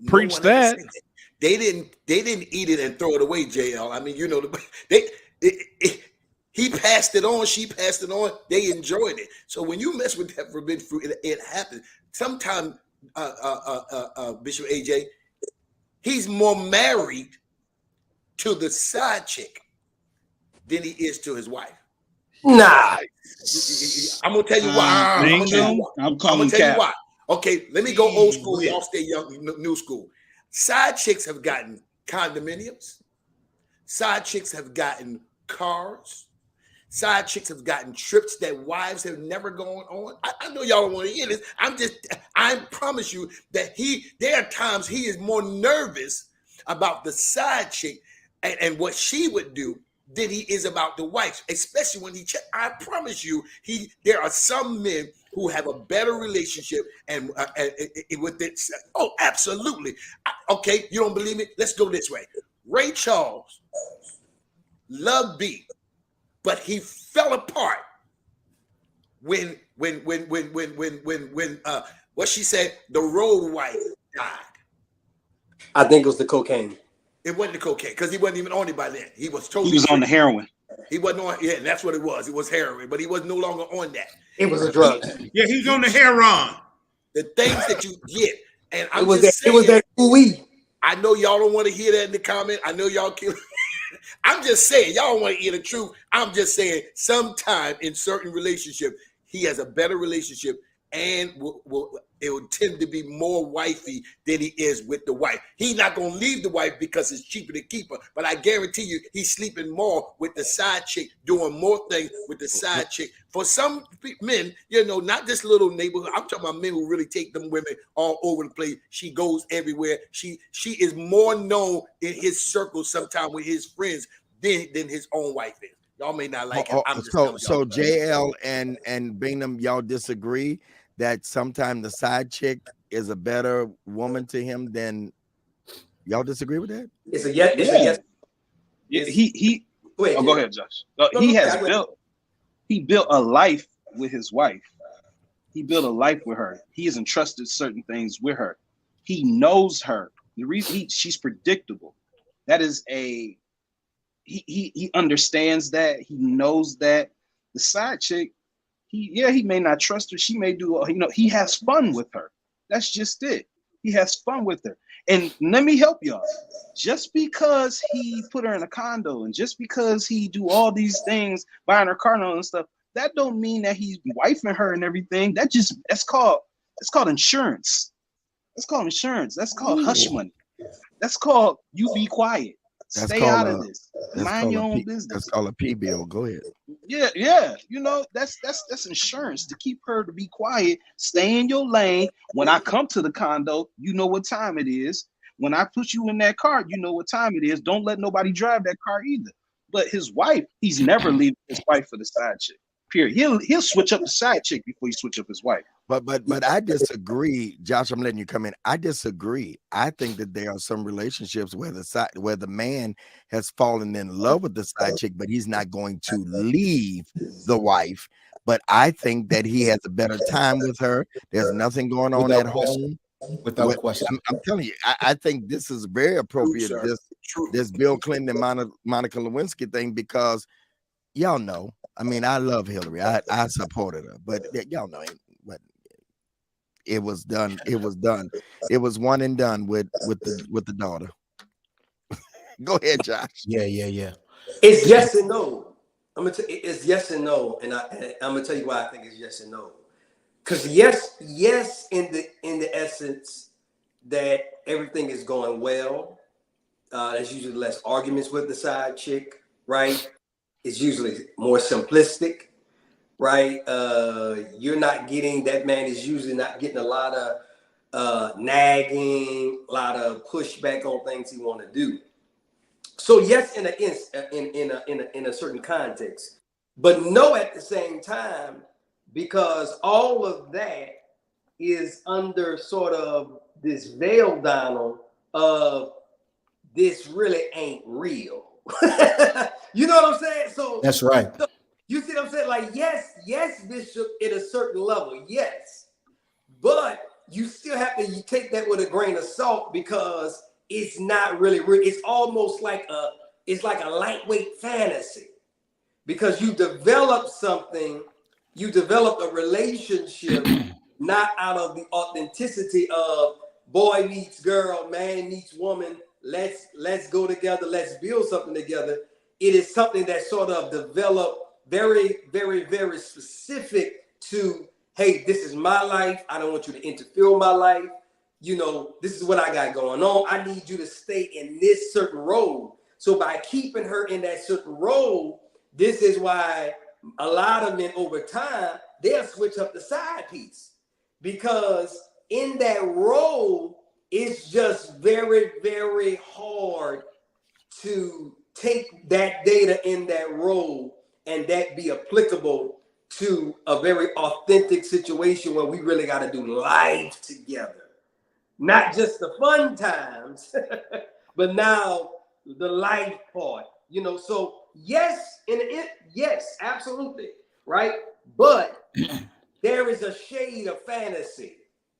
S5: Preach that.
S6: They didn't eat it and throw it away, JL. I mean, you know, he passed it on, she passed it on, they enjoyed it. So when you mess with that forbidden fruit, it happens. Sometimes, Bishop AJ, he's more married to the side chick than he is to his wife.
S7: Nah.
S6: I'm gonna tell you why.
S9: I'm calling cap.
S6: You why. Okay, let me go old school. Y'all stay young, new school. Side chicks have gotten condominiums. Side chicks have gotten cars. Side chicks have gotten trips that wives have never gone on. I know y'all don't want to hear this. I promise you that there are times he is more nervous about the side chick and what she would do than he is about the wife, especially when he check. I promise you, there are some men who have a better relationship and with it. Oh, absolutely. Okay, you don't believe me? Let's go this way. Ray Charles loved B, but he fell apart when what she said, the road wife died.
S7: I think it was the cocaine.
S6: It wasn't the cocaine because he wasn't even on it by then. He was totally.
S9: He was on the heroin.
S6: He wasn't on. Yeah, that's what it was. It was heroin, but he was no longer on that.
S7: It was a drug.
S4: Yeah, he was on the heroin.
S6: The things that you get, and
S7: it was that ooey.
S6: I know y'all don't want to hear that in the comment. I know y'all kill. I'm just saying, y'all don't want to hear the truth. I'm just saying, sometime in certain relationship, he has a better relationship and it will tend to be more wifey than he is with the wife. He's not going to leave the wife because it's cheaper to keep her, but I guarantee you he's sleeping more with the side chick, doing more things with the side chick. For some men, you know, not this little neighborhood. I'm talking about men who really take them women all over the place. She goes everywhere. She is more known in his circle sometimes with his friends than his own wife is. Y'all may not like it.
S2: So JL and Bingham, y'all disagree that sometimes the side chick is a better woman to him than y'all disagree with that?
S7: It's a yes. It's a yes.
S9: Yeah, he go ahead, Josh. He built a life with his wife. He built a life with her. He has entrusted certain things with her. He knows her. The reason she's predictable. That is he understands that. He knows that. The side chick, he may not trust her. She may do, he has fun with her. That's just it. He has fun with her. And let me help y'all. Just because he put her in a condo and just because he do all these things, buying her car and stuff, that don't mean that he's wifing her and everything. That's called insurance. That's called insurance. That's called hush money. That's called you be quiet. Stay out of this. Mind your own business.
S2: That's called a P bill. Go ahead.
S9: Yeah. You know, that's insurance to keep her to be quiet. Stay in your lane. When I come to the condo, you know what time it is. when I put you in that car, you know what time it is. Don't let nobody drive that car either. But his wife, he's never leaving his wife for the side chick. Period. He'll switch up the side chick before he switch up his wife.
S2: But I disagree, Josh. I'm letting you come in. I disagree. I think that there are some relationships where the man has fallen in love with the side chick, but he's not going to leave the wife. But I think that he has a better time with her. There's nothing going on at home.
S8: Without question.
S2: I'm telling you, I think this is very appropriate. This Bill Clinton and Monica Lewinsky thing, because y'all know. I mean, I love Hillary. I supported her, but y'all know what it was done. It was done. It was one and done with the daughter. Go ahead, Josh.
S8: Yeah.
S7: It's yes and no. It's yes and no, and I'm gonna tell you why I think it's yes and no. Because yes, in the essence that everything is going well. There's usually less arguments with the side chick, right? It's usually more simplistic, right? You're not getting, that man is usually not getting a lot of nagging, a lot of pushback on things he want to do. So yes, in a certain context, but no at the same time, because all of that is under sort of this veil, Donald, of this really ain't real. You know what I'm saying? So
S8: that's right.
S7: So, you see what I'm saying? Like, yes, Bishop, at a certain level, yes. But you still have to take that with a grain of salt, because it's not really real. It's almost like a lightweight fantasy, because you develop something, you develop a relationship not out of the authenticity of boy meets girl, man meets woman. Let's go together. Let's build something together. It is something that sort of developed very, very, very specific to, hey, this is my life. I don't want you to interfere with my life. You know, this is what I got going on. I need you to stay in this certain role. So by keeping her in that certain role, this is why a lot of men over time, they'll switch up the side piece, because in that role, it's just very, very hard to take that data in that role and that be applicable to a very authentic situation where we really got to do life together. Not just the fun times, but now the life part, you know. So yes, yes, absolutely, right? But there is a shade of fantasy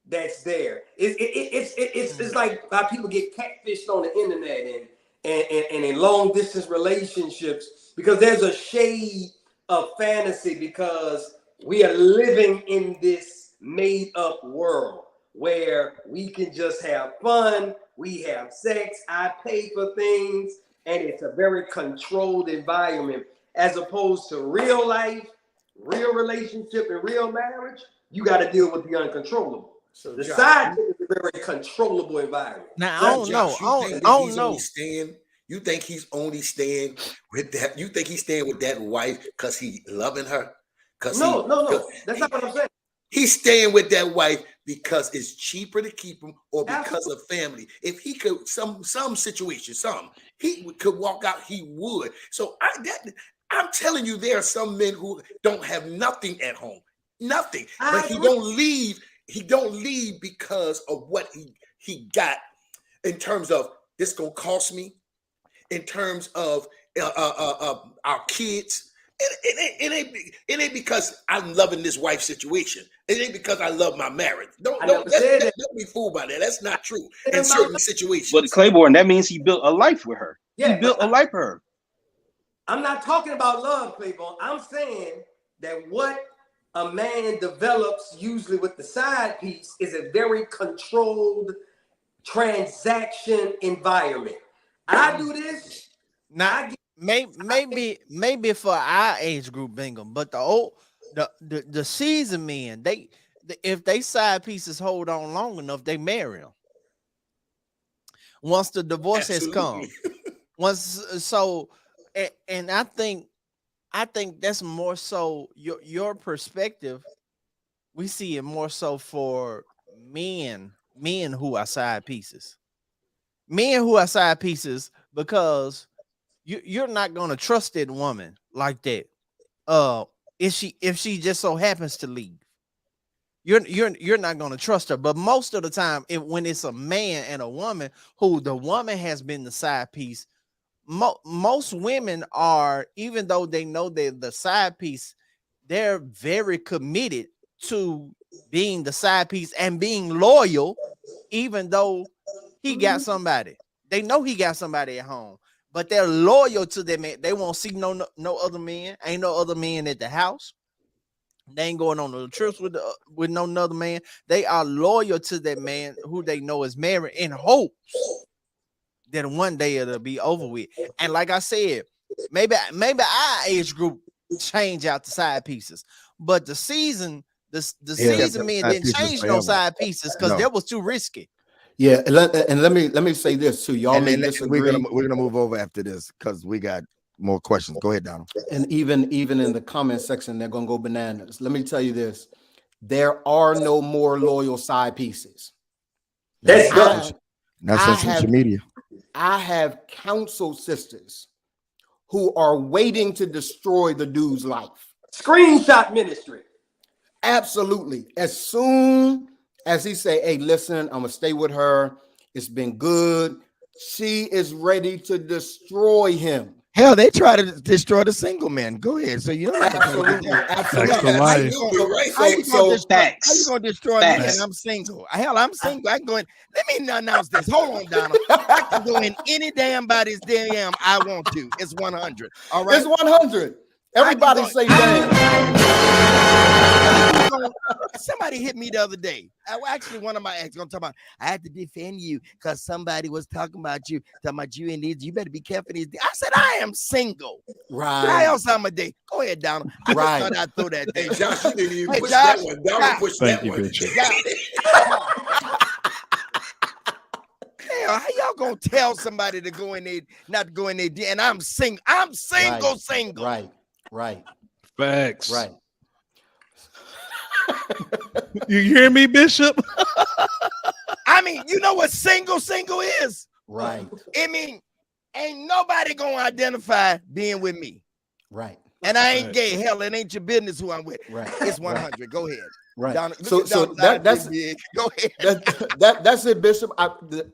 S7: that's there. It's like how people get catfished on the internet and in long distance relationships, because there's a shade of fantasy, because we are living in this made up world where we can just have fun, we have sex, I pay for things, and it's a very controlled environment, as opposed to real life, real relationship, and real marriage. You got to deal with the uncontrollable. So the side chick is a very controllable environment.
S3: Now, I don't know. I don't know.
S6: You think he's only staying with that? You think he's staying with that wife because he loving her?
S7: No. That's not what I'm saying.
S6: He's staying with that wife because it's cheaper to keep him, or because of family. If he could, some situation, he could walk out, he would. So I'm telling you, there are some men who don't have nothing at home, nothing, but he don't leave. He don't leave because of what he got in terms of this gonna cost me, in terms of our kids. It ain't because I'm loving this wife situation. It ain't because I love my marriage. Don't be fooled by that. That's not true in certain situations.
S9: But Claiborne, that means he built a life with her.
S7: Yeah,
S9: he built a life with her.
S7: I'm not talking about love, Claiborne. I'm saying that what a man develops usually with the side piece is a very controlled transaction environment. I do this.
S3: Now, maybe for our age group, Bingham, but the seasoned men, if they side pieces hold on long enough, they marry them. Once the divorce has come, and I think that's more so your perspective. We see it more so for men who are side pieces. men who are side pieces, because you're not gonna trust that woman like that. If she just so happens to leave, you're not gonna trust her. But most of the time, when it's a man and a woman who the woman has been the side piece, most women are, even though they know they're the side piece, they're very committed to being the side piece and being loyal, even though he got somebody. They know he got somebody at home, but they're loyal to their man. They won't see no other men. Ain't no other men at the house. They ain't going on the trips with no other man. They are loyal to that man who they know is married, in hopes that one day it'll be over with. And like I said, maybe our age group change out the side pieces, but the season men didn't change no side pieces because that was too risky.
S8: Yeah, and let me say this too. Y'all may disagree.
S2: We're gonna move over after this because we got more questions. Go ahead, Donald.
S8: And even in the comment section, they're gonna go bananas. Let me tell you this: there are no more loyal side pieces.
S7: That's good.
S2: That's on social media.
S8: I have counsel sisters who are waiting to destroy the dude's life.
S7: Screenshot ministry.
S8: Absolutely. As soon as he say, "Hey, listen, I'm gonna stay with her. It's been good," she is ready to destroy him.
S2: Hell, they try to destroy the single man. Go ahead. So you don't have to
S8: Absolutely.
S2: How you gonna destroy me and I'm single? Hell, I'm single. I can go in. Let me announce this. Hold on, Donald. I can go in any damn body's damn I want to. It's 100. All right.
S8: It's 100. Everybody say that.
S2: Somebody hit me the other day. Actually, one of my ex gonna talk about, I had to defend you because somebody was talking about you and these. You better be careful these days. I said, I am single.
S8: Right.
S2: Why else I'm a date? Go ahead, Donald. I just thought I'd throw that day.
S6: Hey, Josh, you didn't even push that one. Donald pushed that one.
S2: Hell, how y'all gonna tell somebody to go in there, not to go in there, and I'm single. I'm single,
S8: Right.
S2: single.
S8: Right.
S5: Facts.
S8: Right.
S5: You hear me, Bishop?
S2: I mean, you know what single is?
S8: Right.
S2: I mean, ain't nobody gonna identify being with me.
S8: Right.
S2: And I ain't gay. Hell, it ain't your business who I'm with.
S8: Right.
S2: It's 100. Go ahead.
S8: Right.
S2: So
S8: that's
S2: go ahead.
S8: That's it, Bishop.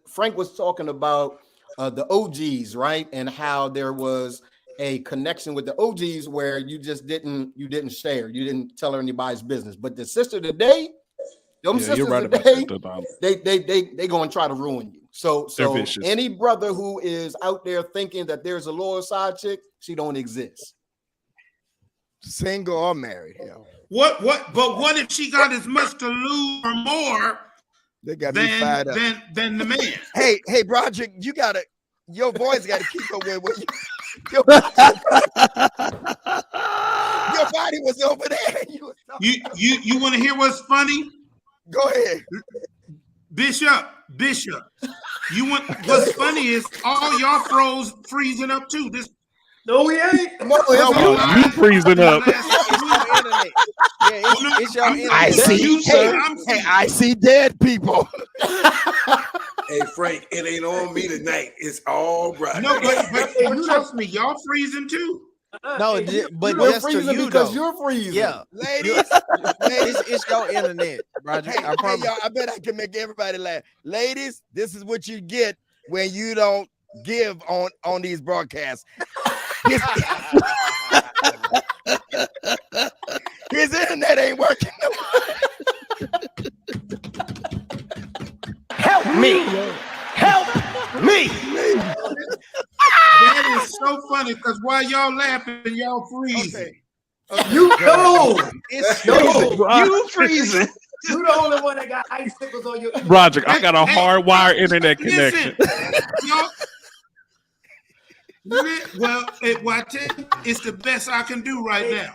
S8: Frank was talking about the OGs, right? And how there was a connection with the OGs where you didn't share, you didn't tell anybody's business. But the sister today, sisters
S5: right
S8: today,
S5: about
S8: they gonna try to ruin you. So any brother who is out there thinking that there's a loyal side chick, she don't exist.
S2: Single or married. Hell.
S4: But what if she got as much to lose or more
S2: They got me fired up.
S4: than the man?
S2: Hey, Broderick, your voice gotta keep up with what your body was over there.
S4: You want to hear what's funny?
S2: Go ahead.
S4: Bishop. What's funny is all y'all freezing up too.
S7: No, we ain't.
S5: You freezing up.
S3: It's your internet.
S2: I see dead people.
S6: Hey, Frank, it ain't on me tonight. It's all right.
S4: No, but trust me, y'all freezing too.
S3: No, but
S8: You're
S3: just to
S8: freezing
S3: you
S8: because
S3: though.
S8: you're freezing.
S3: Yeah,
S2: Ladies,
S3: it's your internet, Roger. I promise.
S2: y'all, I bet I can make everybody laugh. Ladies, this is what you get when you don't give on these broadcasts. His internet ain't working.
S7: Help me.
S4: That is so funny because while y'all laughing, y'all freezing.
S2: Okay.
S7: You cold.
S9: You freezing.
S7: You the only one that got icicles on your.
S5: Roger, I got a hardwired internet connection.
S4: Well, it's the best I can do right now.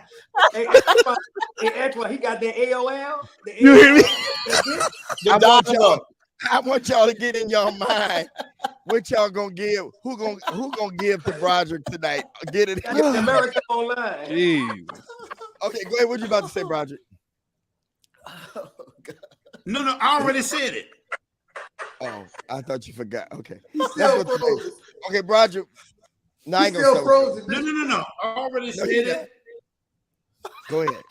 S7: Hey, Antoine, he got that AOL.
S5: You hear me?
S2: I want y'all to get in your mind what y'all gonna give. Who gonna give to Broderick tonight? Get it.
S7: America Online.
S5: Jeez.
S2: Okay, go ahead. What you about to say, Broderick?
S4: No, I already said it.
S2: Oh, I thought you forgot. Okay.
S6: He's
S2: Let's
S6: still
S2: go to
S6: frozen.
S2: okay, Broderick. No, I
S6: He's
S2: ain't gonna
S6: still
S2: start.
S6: frozen.
S4: No. I already
S2: No,
S4: said
S2: you
S4: it.
S2: Go ahead.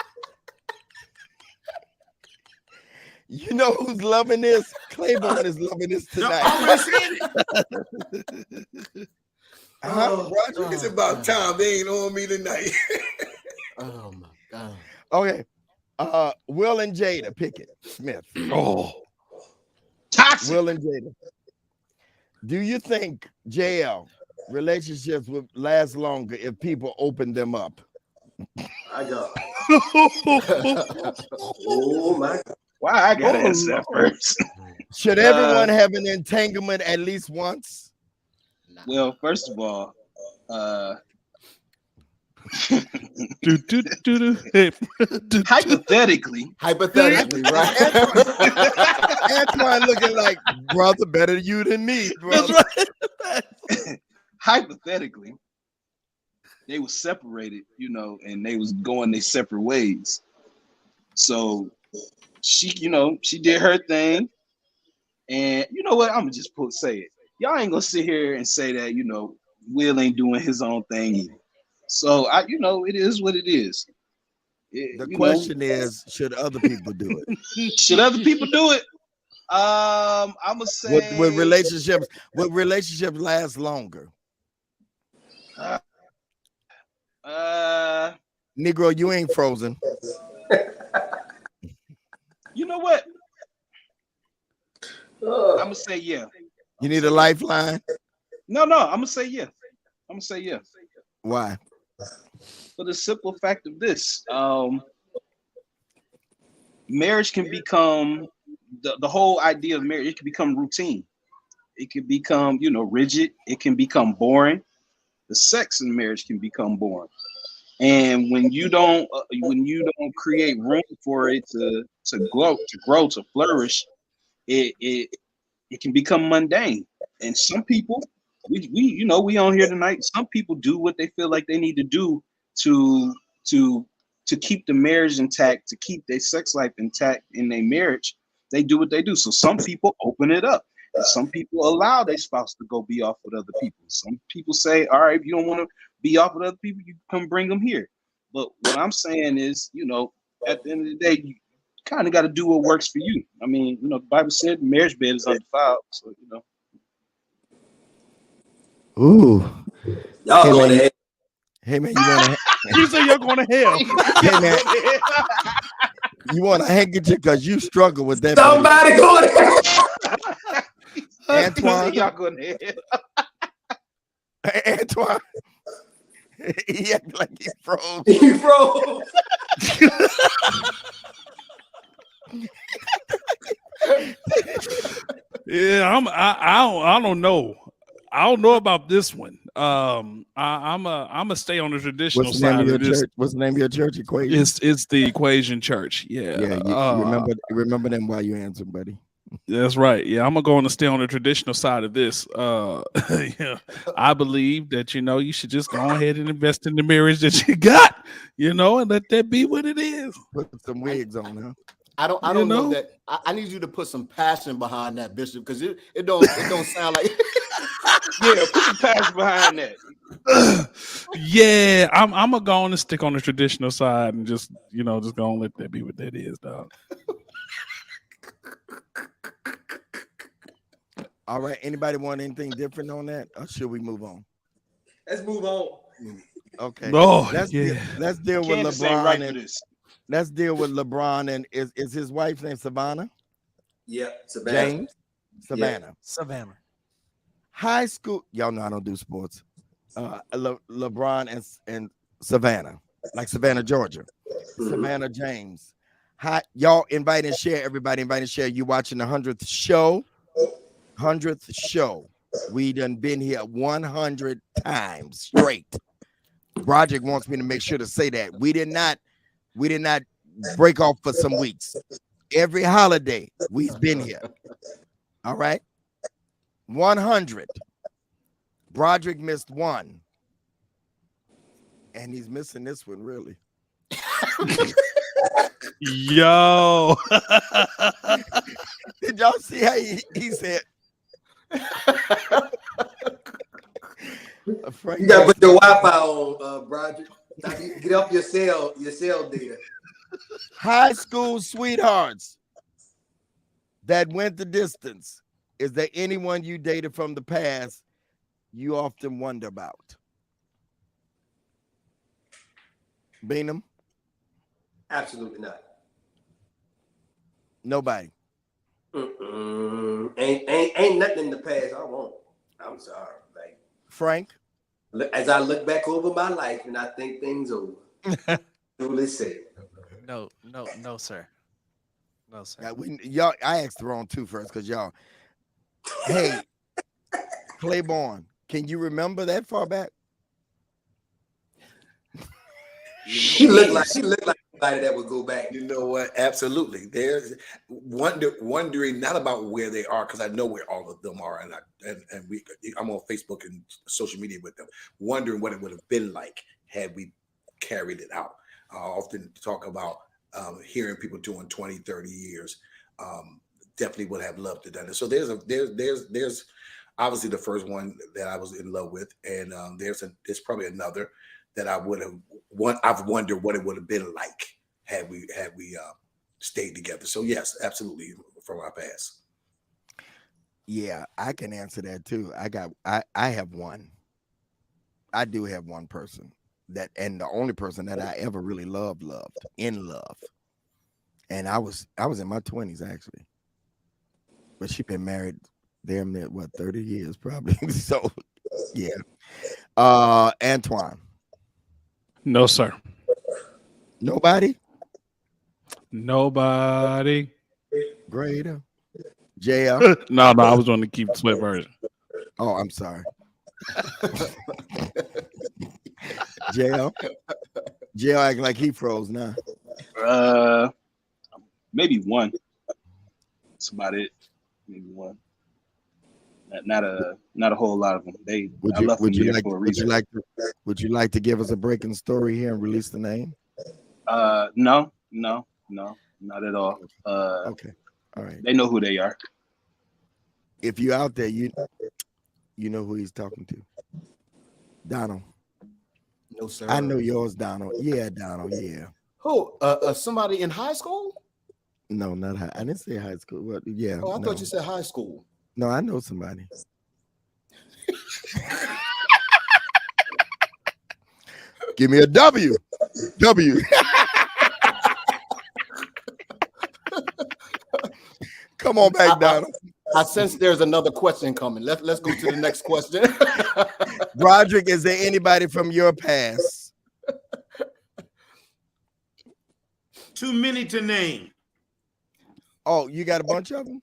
S2: You know who's loving this? Claiborne is loving this
S4: No,
S2: tonight.
S4: I already said it.
S2: Uh-huh.
S6: Broderick, it's about time. They ain't on me tonight.
S8: Oh my God.
S2: Okay. Will and Jada Pickett Smith.
S5: Oh,
S9: Toxic.
S2: Will and Jada. Do you think JL relationships would last longer if people open them up?
S7: My God. Oh my God.
S9: Why I gotta
S5: Oh,
S9: answer that
S5: Lord.
S9: first?
S2: Should everyone have an entanglement at least once?
S9: Well, first of all, hypothetically,
S8: Hypothetically, right?
S2: Antoine looking like brother better you than me. Brother.
S9: hypothetically, they were separated, you know, and they was going their separate ways. So she, you know, she did her thing, and you know what? I'm gonna just say it. Y'all ain't gonna sit here and say that, you know, Will ain't doing his own thing either. So you know, it is what it is.
S2: The question is, should other people do it?
S9: Should other people do it? I'm gonna say
S2: Would relationships last longer? Negro, you ain't frozen.
S9: You know what? I'm gonna say yeah.
S2: You need a lifeline?
S9: No, I'm gonna say yeah. I'm gonna say yeah.
S2: Why?
S9: For the simple fact of this, marriage can become the whole idea of marriage. It can become routine. It can become, you know, rigid. It can become boring. The sex in marriage can become boring. And when you don't create room for it to grow, to flourish, it can become mundane. And some people, we on here tonight. Some people do what they feel like they need to do to keep the marriage intact, to keep their sex life intact in their marriage. They do what they do. So some people open it up. And some people allow their spouse to go be off with other people. Some people say, all right, if you don't want to be off with other people, you come bring them here. But what I'm saying is, you know, at the end of the day, you kind of got to do what works for you. I mean, you know, the Bible said marriage bed is undefiled. So, you know.
S2: Ooh.
S7: Y'all going to hell.
S2: Hey man, you want to?
S5: You say you're going to hell.
S2: Hey man, you want a handkerchief because you struggle with that.
S7: Somebody going to hell.
S2: Antoine,
S9: Y'all going to hell.
S2: Antoine, he act like he froze.
S7: He froze.
S5: Yeah, I don't know. I don't know about this one. I'm a stay on the traditional
S2: What's the name
S5: side
S2: of your
S5: of this.
S2: church? What's the name of your church? Equation.
S5: It's the Equation Church. Yeah.
S2: Yeah. You remember them while you answer, buddy.
S5: That's right. Yeah, I'm gonna stay on the traditional side of this. Yeah, I believe that you should just go ahead and invest in the marriage that you got, and let that be what it is.
S2: Put some wigs on, huh?
S8: I don't know that. I need you to put some passion behind that, Bishop, because it don't sound like.
S9: Yeah, put some passion behind that.
S5: Yeah, I'm gonna go on and stick on the traditional side and just gonna let that be what that is, dog.
S2: All right. Anybody want anything different on that, or should we move on?
S7: Let's move on.
S2: Okay.
S5: Oh,
S2: let's deal with
S9: Candace ain't
S2: LeBron
S9: right
S2: and
S9: for this.
S2: let's deal with LeBron and is his wife's name Savannah?
S7: Yeah, Savannah.
S2: James? Savannah.
S3: Savannah.
S2: High school, y'all know I don't do sports. LeBron and Savannah, like Savannah, Georgia. Savannah James. Hi, y'all invite and share. Everybody invite and share. You watching the 100th show? 100th show. We done been here 100 times straight. Broderick wants me to make sure to say that. We did not break off for some weeks. Every holiday we've been here. All right. 100. Broderick missed one. And he's missing this one, really.
S5: Yo.
S2: Did y'all see how he said, Frank
S7: You gotta
S2: asked-
S7: put your Wi-Fi on, Broderick. Get off your cell data.
S2: High school sweethearts that went the distance. Is there anyone you dated from the past you often wonder about? Beanham?
S7: Absolutely not.
S2: Nobody.
S7: Ain't nothing in the past I won't. I'm sorry, like
S2: Frank?
S7: as I look back over my life and I think things over. Truly say.
S3: No, sir. No, sir.
S2: Yeah, y'all, I asked the wrong two first because y'all. Hey, Claiborne, can you remember that far back?
S7: He looked like somebody that would go back.
S6: You know what? Absolutely. There's wondering not about where they are, because I know where all of them are, and I'm on Facebook and social media with them, wondering what it would have been like had we carried it out. I often talk about hearing people doing 20, 30 years. Definitely would have loved to done it. So there's obviously the first one that I was in love with, and there's probably another that I've wondered what it would have been like had we stayed together. So yes, absolutely, from our past.
S2: Yeah, I can answer that too. I have one. I do have one person that, and the only person that I ever really loved in love. And I was in my 20s actually. But she been married damn near 30 years probably. So yeah. Antoine.
S5: No, sir.
S2: Nobody?
S5: Nobody.
S2: Greater. JL.
S5: No, I was on the Keith Sweat version.
S2: Oh, I'm sorry. JL acting like he froze now.
S9: Maybe one. That's about it. Maybe one. Not a whole lot of them. Would you
S2: like to give us a breaking story here and release the name?
S9: No, not at all.
S2: Okay. All right.
S9: They know who they are.
S2: If you're out there, you know who he's talking to. Donald.
S8: No, sir.
S2: I know yours, Donald. Yeah, Donald. Yeah.
S8: Who? Somebody in high school?
S2: No, not high. I didn't say high school. What? Yeah.
S8: Oh, I thought you said high school.
S2: No, I know somebody. Give me a W. W. Come on back, Donald.
S8: I sense there's another question coming. Let's go to the next question.
S2: Broderick, is there anybody from your past?
S4: Too many to name.
S2: Oh, you got a bunch of them?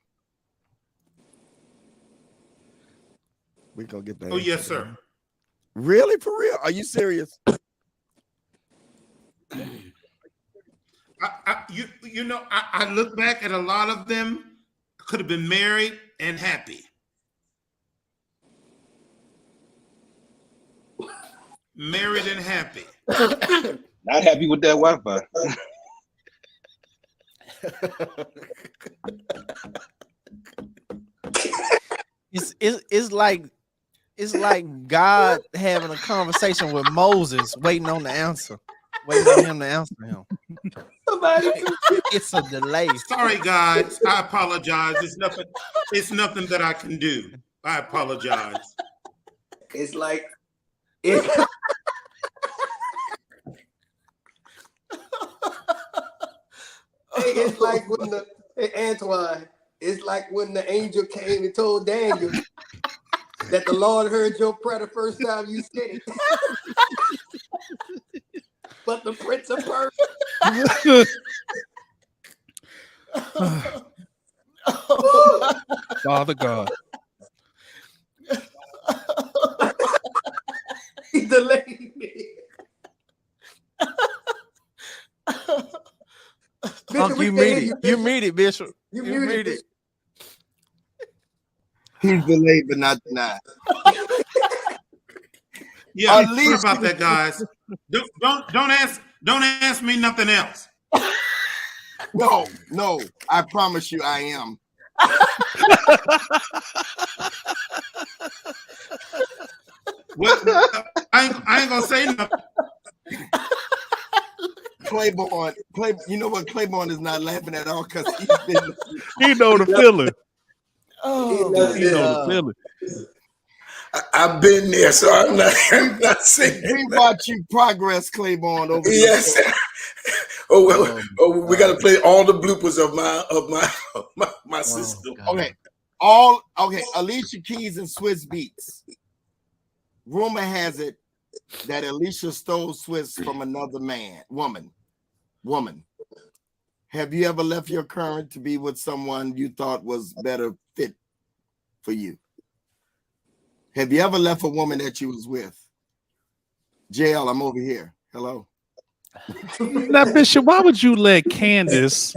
S2: We're gonna get that.
S4: Oh, yes, sir.
S2: Really? For real? Are you serious?
S4: I look back at a lot of them. Could have been married and happy. Married and happy.
S9: Not happy with that Wi-Fi.
S3: It's like God having a conversation with Moses, waiting on the answer, waiting on him to answer him. It's a delay.
S4: Sorry, guys. I apologize. It's nothing that I can do. I apologize.
S7: It's like it's like when Antoine. It's like when the angel came and told Daniel that the Lord heard your prayer the first time you said it. But the Prince of Persia.
S5: Father God.
S7: He delayed me.
S3: Bishop, you muted, Bishop.
S7: You muted.
S2: He's delayed but not denied.
S4: Yeah, sorry about that, guys. Don't ask me nothing else.
S2: No, I promise you I am.
S4: I ain't gonna say nothing.
S2: Claiborne, you know what? Claiborne is not laughing at all because he's been.
S5: He know the feeling.
S2: Oh,
S5: He know the feeling.
S6: I've been there, so I'm not saying.
S2: We watch you progress, Claiborne. Over
S6: Yes. We got to play all the bloopers of my system.
S2: Okay, Alicia Keys and Swiss Beats. Rumor has it that Alicia stole Swiss from another woman. Have you ever left your current to be with someone you thought was better fit for you? Have you ever left a woman that you was with? JL, I'm over here. Hello.
S5: Now, Bishop, why would you let Candace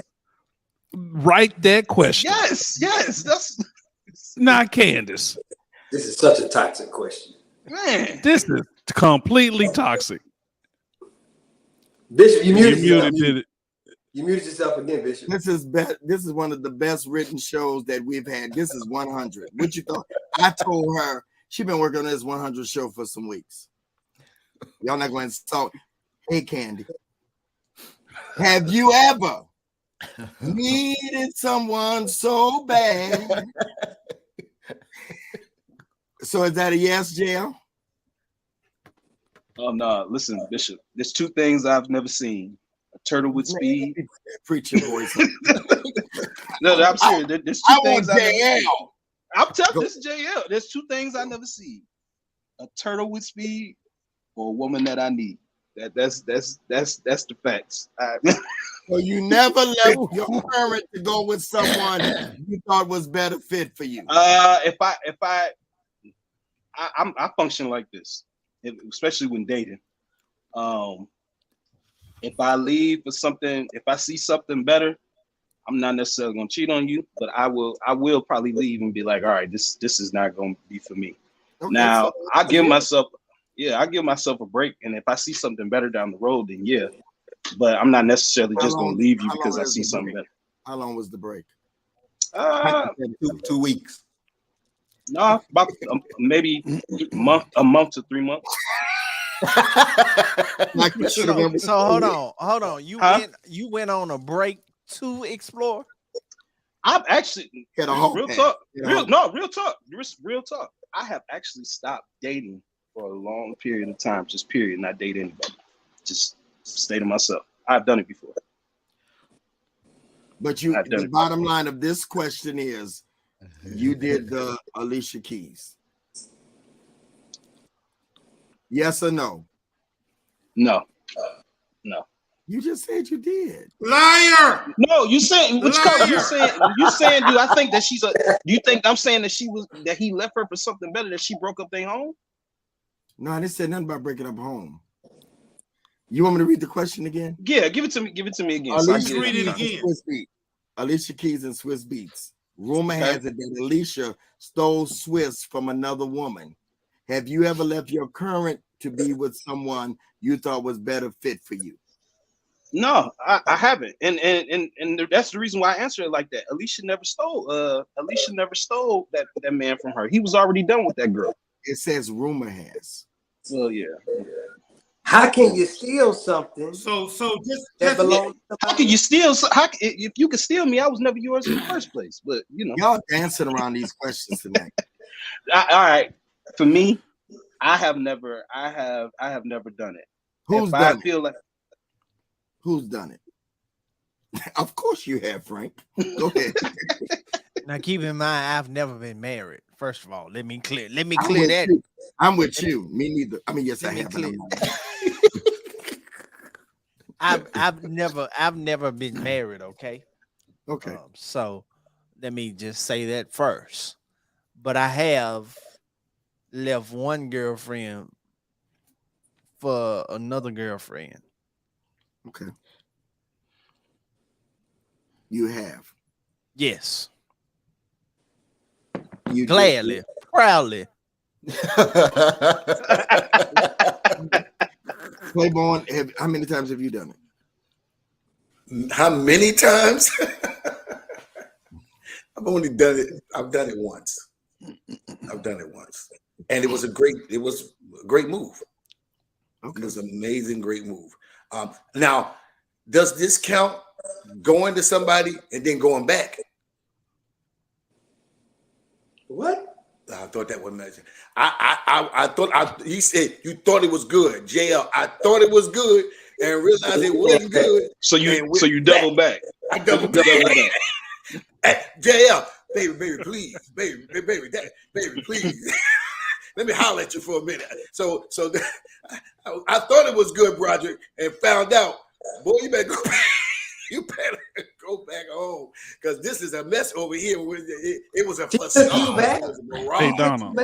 S5: write that question?
S9: Yes, that's
S5: not Candace.
S7: This is such a toxic question.
S9: Man,
S5: this is completely toxic.
S7: Bishop, you muted yourself.
S5: It.
S7: You muted yourself again, Bishop.
S2: This is one of the best written shows that we've had. This is 100. What you thought? I told her she's been working on this 100 show for some weeks. Y'all not going to insult. Hey, Candy, have you ever needed someone so bad? So is that a yes, JL?
S9: Oh no, listen, Bishop. There's two things I've never seen: a turtle with speed.
S2: Preach your voice.
S9: No, I'm serious. There's two things
S2: I never seen.
S9: I'm telling you, this is JL. There's two things I never see: a turtle with speed or a woman that I need. That's the facts.
S2: So you never left your current to go with someone you thought was better fit for you.
S9: I function like this, especially when dating. If I leave for something, if I see something better, I'm not necessarily gonna cheat on you, but I will probably leave and be like, all right, this is not gonna be for me. Okay, now so I give myself a break, and if I see something better down the road, then yeah. But I'm not necessarily just gonna leave you because I see something better.
S2: How long was the break?
S8: 2 weeks.
S9: No, about maybe a month to 3 months.
S3: So hold on. You went on a break to explore.
S9: I've actually real talk. I have actually stopped dating for a long period of time. Just period. Not date anybody. Just stay to myself. I've done it before.
S2: But the bottom line of this question is, you did the Alicia Keys. Yes or no?
S9: No.
S2: You just said you did.
S4: Liar.
S9: No, you saying which color? You saying do I think that she's a? Do you think I'm saying that he left her for something better, that she broke up their home?
S2: No, I didn't say nothing about breaking up home. You want me to read the question again?
S9: Yeah, give it to me. Give it to me again.
S2: Alicia, read it again. Alicia Keys and Swiss Beats. Rumor has it that Alicia stole Swiss from another woman. Have you ever left your current to be with someone you thought was better fit for you?
S9: No, I haven't, and that's the reason why I answered it like that. Alicia never stole that man from her. He was already done with that girl.
S2: It says rumor has.
S9: Well, yeah.
S7: How can you steal something?
S4: So
S7: that belongs to
S9: how can you steal? If you could steal me, I was never yours in the first place. But you know,
S2: y'all dancing around these questions tonight.
S9: All right, for me, I have never done it.
S2: Who's done it? Who's done it? Of course you have, Frank. Go ahead.
S3: Now keep in mind, I've never been married. First of all, let me clear that.
S2: I'm with you. Me neither. I mean, yes, I have.
S3: I've never been married. Okay. So let me just say that first. But I have left one girlfriend for another girlfriend.
S2: Okay. You have.
S3: Yes.
S2: You
S3: gladly, proudly.
S2: Claiborne, how many times have you done
S6: it? How many times? I've only done it. I've done it once. and it was a great move. Okay. It was an amazing, great move. Now, does this count going to somebody and then going back?
S7: What?
S6: I thought that was magic. I thought he said you thought it was good. JL, I thought it was good and realized it wasn't good.
S9: So you double back.
S6: I double back. Hey, JL, baby, please, baby, please. Let me holler at you for a minute. So I thought it was good, Broderick, and found out, boy, you better go back. You better go back home because this is a mess over here. It was a facade.
S5: Hey, Donald.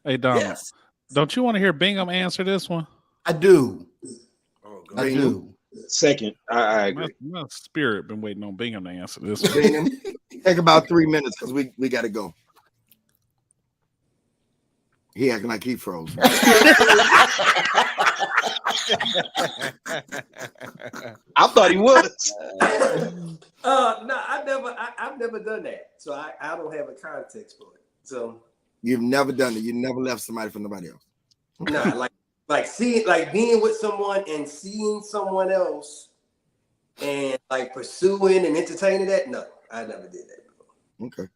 S5: Hey, Donald.
S6: Yes.
S5: Don't you want to hear Bingham answer this one?
S8: I do.
S6: Oh,
S8: I do.
S9: Second, I agree.
S5: My spirit been waiting on Bingham to answer this one.
S2: Bingham, take about 3 minutes because we got to go. He acting like he froze.
S9: I thought he was.
S7: No, I've never done that, so I don't have a context for it. So
S2: You've never done it. You never left somebody for nobody else.
S7: no, like seeing, like being with someone and seeing someone else, and like pursuing and entertaining that. No, I never did that before.
S2: Okay.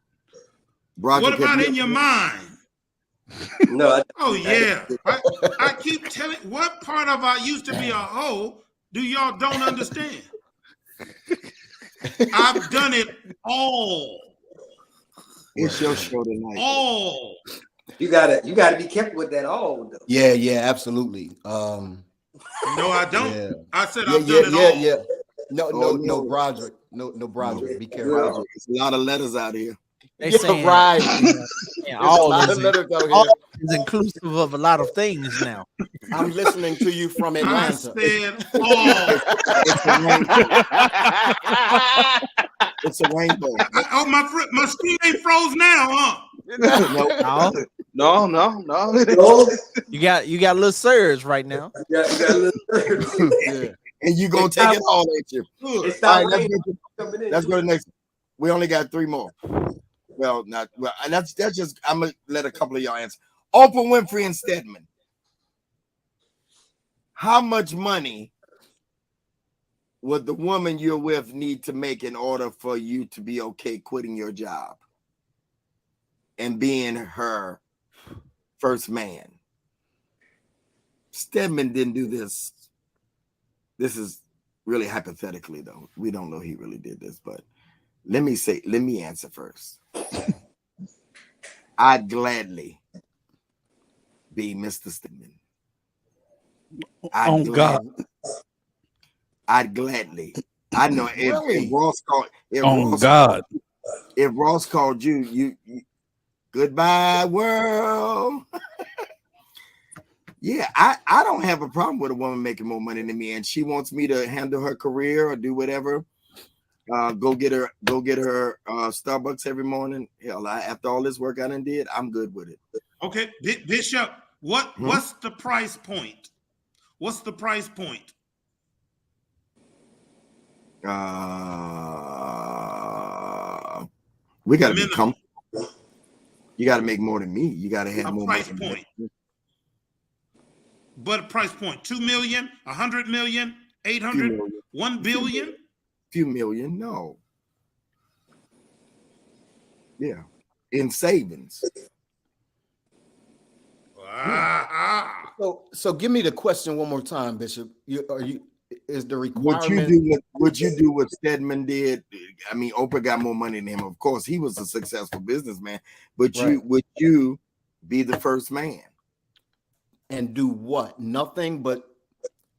S4: What about in your mind?
S7: No.
S4: Oh yeah, I keep telling. What part of I used to be a hoe do y'all don't understand? I've done it all.
S2: It's your show tonight.
S7: All. You gotta be careful with that all though.
S8: Yeah, absolutely.
S4: No, I don't.
S8: Yeah.
S4: I said I've done it all.
S8: Yeah. No, Broderick. No, Broderick. Be careful.
S2: Broderick. There's a lot of letters out here.
S3: They saying
S8: right.
S3: All is inclusive of a lot of things now.
S8: I'm listening to you from Atlanta.
S2: It's a rainbow.
S4: Oh, my screen ain't froze now, huh?
S3: No. You got a little surge right now.
S7: You got a little surge.
S2: And you gonna take it all at you.
S7: It's
S2: All
S7: not
S2: right, let's go to the next. We only got 3 more. Well, not well, and that's just I'm gonna let a couple of y'all answer. Oprah Winfrey and Stedman. How much money would the woman you're with need to make in order for you to be okay quitting your job and being her first man? Stedman didn't do this. This is really hypothetically, though. We don't know he really did this, but let me answer first. I'd gladly be Mr. Stedman.
S5: God.
S2: I'd gladly. I know if Ross called. If Ross called you, goodbye world. Yeah, I don't have a problem with a woman making more money than me, and she wants me to handle her career or do whatever. Go get her Starbucks every morning. Hell, after all this work I done did, I'm good with it.
S4: Okay, Bishop, what's the price point? What's the price point?
S2: We got to be comfortable. You got to make more than me. You got to have more
S4: price point. But a price point: 2 million, 100 million, 800, 1 billion.
S2: Few million, no. Yeah, in savings.
S8: So give me the question one more time, Bishop. Is the requirement?
S2: Would you do what Stedman did? I mean, Oprah got more money than him. Of course, he was a successful businessman. But would you be the first man?
S8: And do what? Nothing but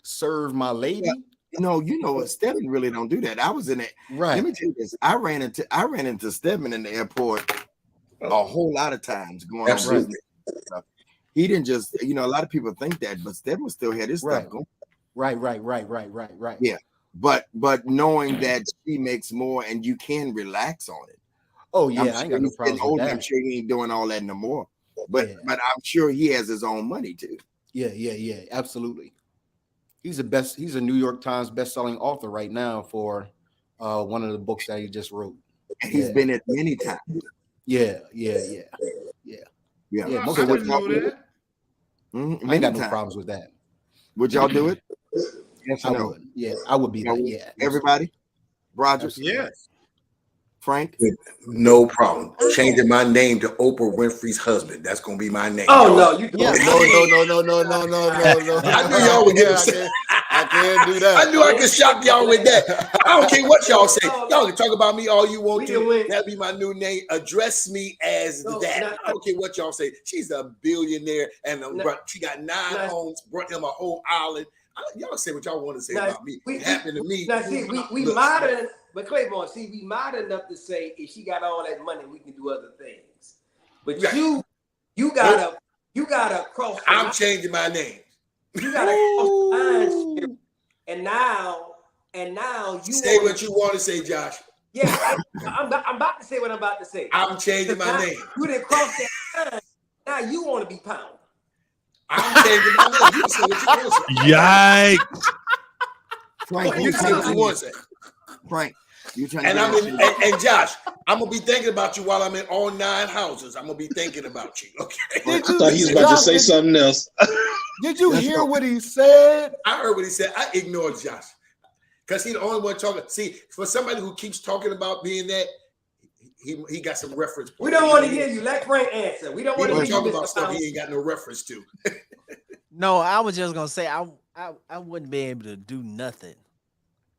S8: serve my lady?
S2: No, you know what? Stedman really don't do that. I was in it.
S8: Right.
S2: Let me tell you this. I ran into Stedman in the airport a whole lot of times going on business. He didn't just, a lot of people think that, but Stedman still had his stuff going.
S8: Right.
S2: Yeah. But knowing that she makes more and you can relax on it.
S8: Oh yeah, I ain't got no problem with that.
S2: I'm sure he ain't doing all that no more. But I'm sure he has his own money too.
S8: Yeah, absolutely. He's a New York Times best-selling author right now for one of the books that he just wrote.
S2: And he's been at many times.
S8: Yeah.
S2: Yeah.
S8: Yeah, most
S4: I
S8: of what
S4: didn't know that.
S2: Mhm,
S8: I ain't got
S2: many
S8: no
S2: times.
S8: problems with that.
S2: Would y'all do it? Yes
S8: I
S2: or no?
S8: would. Yeah, I would be
S2: Y'all
S8: that.
S2: would?
S8: Yeah.
S2: Everybody? Roger,
S4: Yes.
S2: Frank?
S6: No problem. Changing my name to Oprah Winfrey's husband. That's gonna be my name.
S7: Oh no, you
S3: Yeah,
S8: No, no.
S6: I knew y'all would get upset.
S8: I can't do that.
S6: I knew I could shock y'all with that. I don't care what y'all say.
S7: No.
S6: Y'all can talk about me all you want
S7: We
S6: to.
S7: can win.
S6: That'll be my new name. Address me as
S7: No,
S6: that.
S7: not-
S6: I don't care what y'all say. She's a billionaire and she got 9
S7: Not-
S6: homes, brought him a whole island. Y'all say what y'all want to say
S7: Now,
S6: about me.
S7: we-
S6: It happened to me.
S7: Now see, we
S6: Look,
S7: modern, but Claiborne, see, we modern enough to say if she got all that money, we can do other things. But
S6: Right.
S7: you gotta cross. The
S6: I'm
S7: line.
S6: changing my name.
S7: You gotta cross the line, Sherry. and now you
S6: Say
S7: wanna-
S6: what you want to say, Josh.
S7: Yeah, I'm about to say what I'm about to say.
S6: I'm changing my
S7: Now,
S6: name.
S7: You didn't cross that line. Now you want to be pound.
S6: I'm changing my name. You can say what you want to say.
S5: Yikes.
S2: Frank,
S6: You
S2: you
S6: can say what you want to say.
S2: Frank, you trying
S6: And
S2: to
S6: I'm
S2: get
S6: in,
S2: that
S6: and Josh, I'm gonna be thinking about you while I'm in all 9 houses. I'm gonna be thinking about you. Okay.
S8: Did
S9: I thought he was about to say something else.
S8: Did you
S2: Let's
S8: hear
S2: go.
S8: what he said?
S6: I heard what he said. I ignored Josh because he's the only one talking. See, for somebody who keeps talking about being that, he got some reference.
S7: We don't want to hear you. Let Frank answer. We don't
S6: He
S7: want to
S6: don't
S7: hear you,
S6: talk about
S7: Mr.
S6: stuff
S7: Pound.
S6: he ain't got no reference to.
S3: No, I was just gonna say I wouldn't be able to do nothing.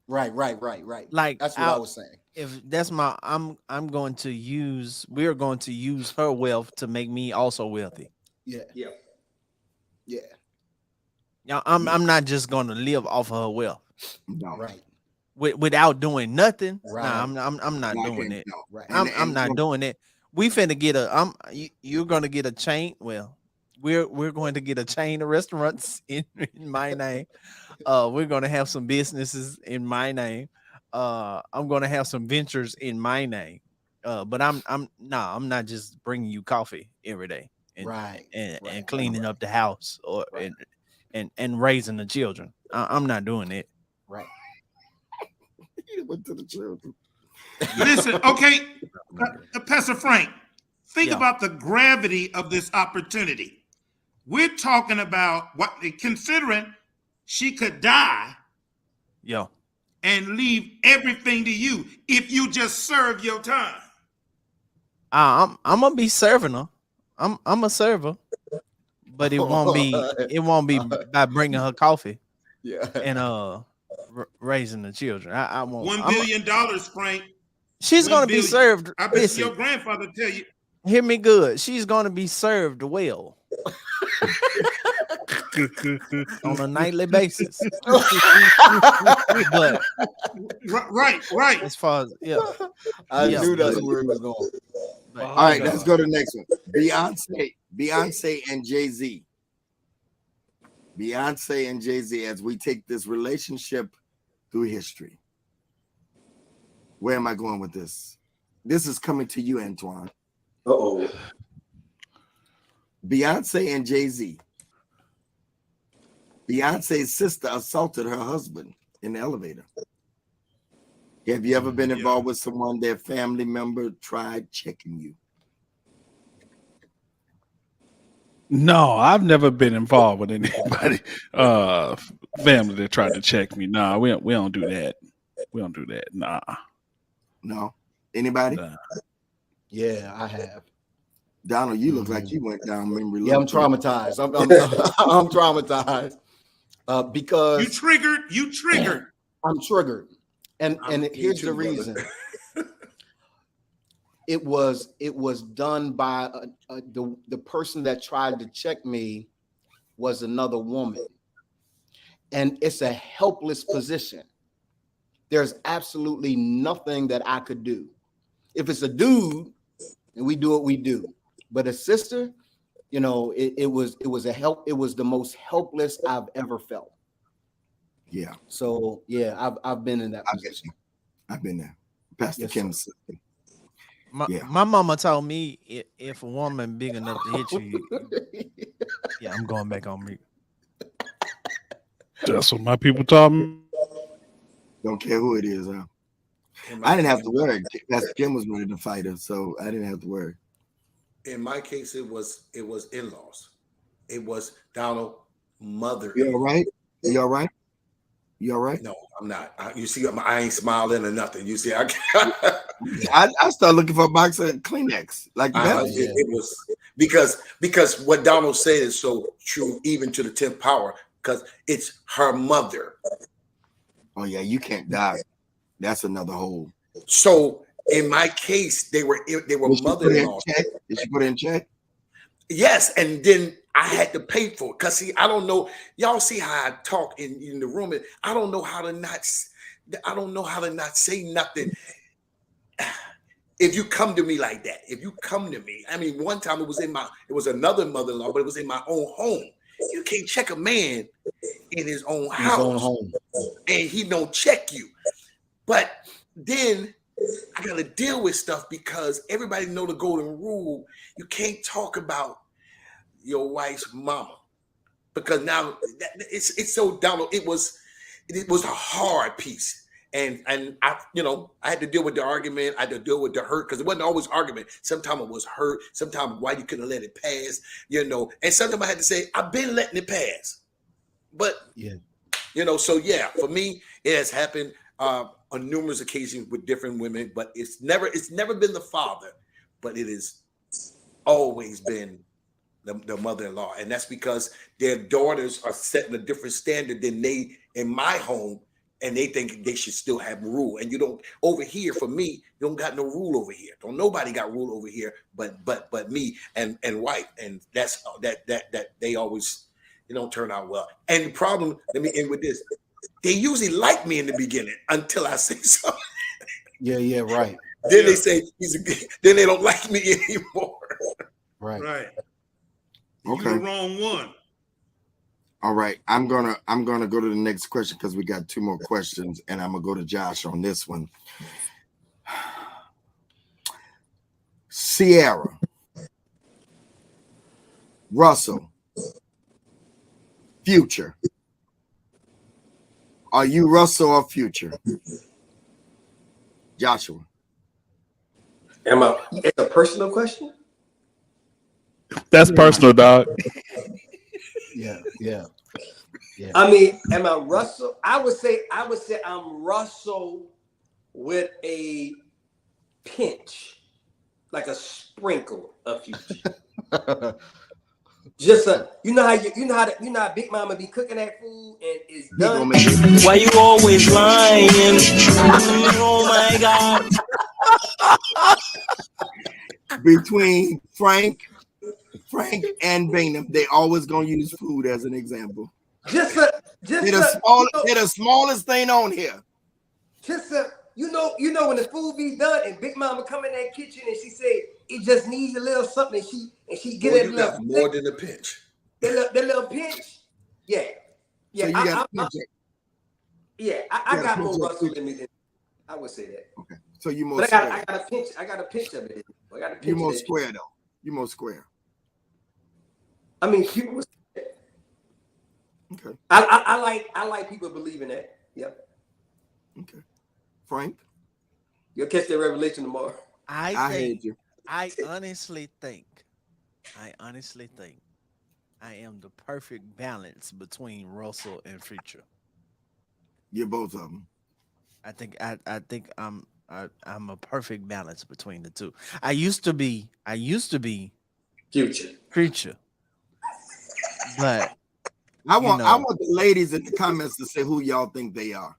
S8: Right.
S3: Like
S8: That's what I was saying.
S3: If that's my we're going to use her wealth to make me also wealthy.
S8: Yeah.
S7: Yeah.
S3: Yeah, I'm not just gonna live off of her wealth
S2: No,
S8: Right.
S3: without doing nothing.
S8: Right.
S3: Nah, I'm not
S2: no, I
S3: doing
S2: can't,
S3: it.
S2: no.
S8: Right.
S3: I'm not doing it. We finna get you're gonna get a chain. Well, we're going to get a chain of restaurants in my name. We're gonna have some businesses in my name. I'm gonna have some ventures in my name. But I'm not just bringing you coffee every day and
S8: Right.
S3: and cleaning up the house or and raising the children. I'm not doing it.
S8: Right.
S2: He went to the children.
S4: Listen, okay, Pastor Frank, think
S3: Yeah.
S4: about the gravity of this opportunity. We're talking about considering she could die
S3: Yo,
S4: and leave everything to you if you just serve your time.
S3: I'm gonna be serving her. I'm a server, but it won't be by bringing her coffee
S8: Yeah.
S3: and raising the children. I won't.
S4: $1 billion, Frank.
S3: She's
S4: 1
S3: gonna be
S4: billion.
S3: served.
S4: I bet
S3: Listen,
S4: your grandfather tell you.
S3: hear me good. She's gonna be served well on a nightly basis. But
S4: Right.
S3: as far as
S8: I
S3: Yeah.
S8: knew that's where it was going.
S3: but,
S2: All right, let's go to the next one. Beyonce and Jay-Z. Beyonce and Jay-Z, as we take this relationship through history. Where am I going with this? This is coming to you, Antoine.
S7: Uh-oh.
S2: Beyonce and Jay-Z. Beyonce's sister assaulted her husband in the elevator. Have you ever been involved with someone, their family member tried checking you?
S5: No, I've never been involved with anybody family that tried to check me. No, we don't do that. We don't do that. Nah.
S2: No? Anybody?
S5: Nah.
S8: Yeah, I have.
S2: Donald, you look like you went down memory lane.
S8: Yeah, I'm traumatized. I'm traumatized because
S4: You triggered.
S8: I'm triggered, and
S6: Me
S8: here's
S6: too,
S8: the
S6: brother.
S8: reason. It was done by the person that tried to check me was another woman, and it's a helpless position. There's absolutely nothing that I could do. If it's a dude, and we do what we do, but a sister, it was the most helpless I've ever felt.
S2: Yeah,
S8: So yeah, I've been in that position.
S2: I've been there. Pastor
S8: Yes,
S2: Kim's sister. Yeah.
S3: my mama told me if a woman big enough to hit you, yeah, I'm going back on mute.
S5: That's what my people taught me.
S2: Don't care who it is. Huh? I didn't have to worry. Pastor Kim was ready to fight her, so I didn't have to worry.
S6: In my case, it was in-laws. It was Donald mother.
S2: You all right? You all right? You all right?
S6: No, I'm not. You see, I ain't smiling or nothing. You see, I
S2: started looking for a box of Kleenex. Like
S6: it was because what Donald said is so true, even to the 10th power, because it's her mother.
S2: Oh yeah, you can't die. That's another whole.
S6: So in my case, they were mother-in-law.
S2: Did you put it in check?
S6: Yes, and then I had to pay for it. Cause see, I don't know. Y'all see how I talk in the room. I don't know how to not say nothing. If you come to me like that, I mean, one time it was another mother-in-law, but it was in my own home. You can't check a man in his own house, and he don't check you. But then I got to deal with stuff because everybody know the golden rule. You can't talk about your wife's mama because now it's so down. It was a hard piece. And I, I had to deal with the argument. I had to deal with the hurt because it wasn't always argument. Sometimes it was hurt. Sometimes why you couldn't let it pass, And sometimes I had to say, I've been letting it pass. But, so yeah, for me, it has happened on numerous occasions with different women, but it's never been the father, but it has always been the mother-in-law. And that's because their daughters are setting a different standard than they in my home. And they think they should still have rule. And you don't over here for me, you don't got no rule over here. Don't nobody got rule over here but me and wife. And that's that they always don't turn out well. And the problem, let me end with this. They usually like me in the beginning until I say something.
S8: Yeah, right.
S6: Then they say then they don't like me anymore.
S8: Right.
S4: Okay.
S2: You're
S4: the wrong one.
S2: All right, I'm gonna go to the next question because we got 2 more questions, and I'm gonna go to Josh on this one. Sierra, Russell, Future. Are you Russell or Future? Joshua.
S7: It's a personal question?
S5: That's personal, dog.
S8: Yeah.
S7: I mean, am I Russell? I would say I'm Russell with a pinch, like a sprinkle of Future. Just how Big Mama be cooking that food and it's done.
S11: Why you always lying? Oh my God.
S2: Between Frank and Bainham, they always gonna use food as an example. They're the smallest thing on here.
S7: You know when the food be done and Big Mama come in that kitchen and she say it just needs a little something and she get it
S6: more than a pinch.
S7: That little pinch, yeah.
S2: So you got
S7: I got more Russell than me. Than I would say that.
S2: Okay, so you more.
S7: But I got a pinch of it.
S2: You more square though. You more square.
S7: I mean, people.
S2: Okay.
S7: I like people believing that. Yep.
S2: Okay. Frank,
S7: you'll catch that revelation tomorrow.
S3: I honestly think I am the perfect balance between Russell and Future.
S2: You're both of them.
S3: I think I'm a perfect balance between the two. I used to be Future. But
S2: I want the ladies in the comments to say who y'all think they are.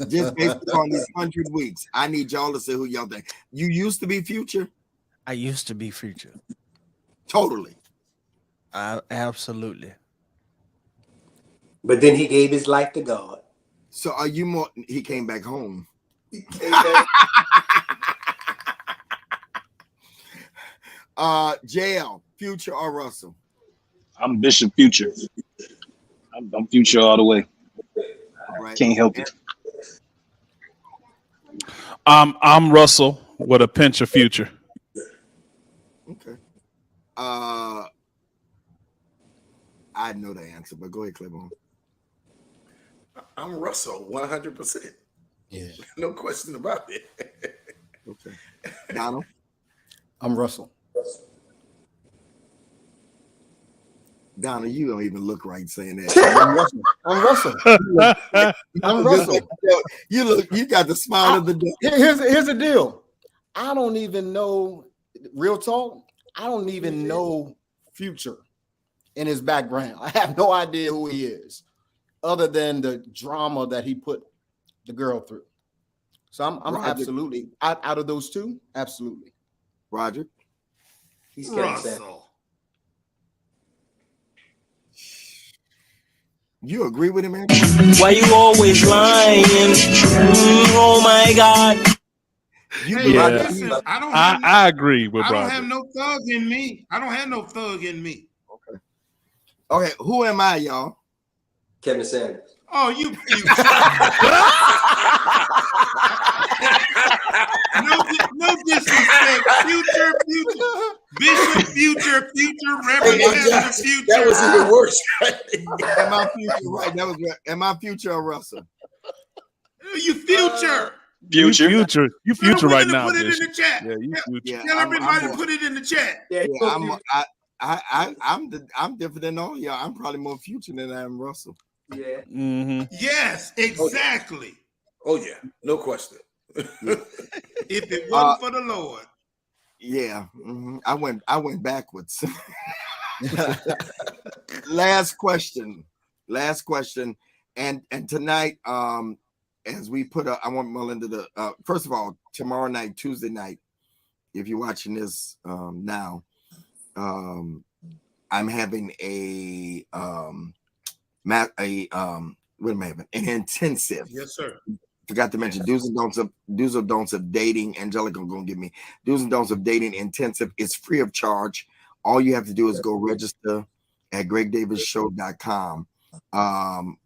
S2: Just based on these 100 weeks, I need y'all to say who y'all think. You used to be Future?
S3: I used to be Future.
S2: Totally.
S3: Absolutely.
S7: But then he gave his life to God.
S2: So are you more? He came back home. JL, Future or Russell?
S9: I'm Bishop Future. I'm Future all the way.
S2: All right.
S9: Can't help it.
S5: I'm Russell with a pinch of Future.
S2: Okay. I know the answer, but go ahead, Claiborne.
S6: I'm Russell, 100%.
S8: Yeah.
S6: No question about it.
S2: Okay. Donald?
S8: I'm Russell.
S2: Donna, you don't even look right saying that.
S8: I'm Russell. I'm Russell.
S2: You got the smile of the day.
S8: Here's the deal. I don't even know, real talk, I don't even know Future in his background. I have no idea who he is, other than the drama that he put the girl through. So I'm absolutely out of those two, absolutely.
S2: Roger.
S7: He's Kevin Samuels.
S4: Russell.
S2: You agree with him, man?
S11: Why you always lying? Oh my God.
S4: Hey,
S5: Yeah.
S4: listen,
S5: I agree with
S4: I don't
S5: Roger.
S4: have no thug in me. I don't have no thug in me.
S2: Okay, who am I, y'all?
S7: Kevin Samuels.
S4: Oh, you. No disrespect. Future. Bishop, future, Reverend Pastor, future.
S6: That was even worse.
S2: Am I Future? Right. That was right. Am I Future or Russell?
S4: You future.
S5: You future right now.
S4: Put it in
S5: Bishop.
S4: the chat.
S5: Yeah, you future.
S2: Yeah,
S4: Tell everybody to put it in the chat.
S2: I'm different than all y'all. I'm probably more Future than I am Russell.
S7: Yeah.
S5: Mm-hmm.
S4: Yes, exactly.
S6: Oh yeah, no question.
S4: If it wasn't for the Lord.
S2: Yeah, I went backwards. Last question, and tonight, as we put up, I want Melinda to first of all, tomorrow night, Tuesday night, if you're watching this now, I'm having what am I having? An intensive.
S4: Yes, sir.
S2: Forgot to mention do's and don'ts of dating. Angelica gonna give me do's and don'ts of dating intensive. It's free of charge. All you have to do is go register at gregdavisshow.com. I'm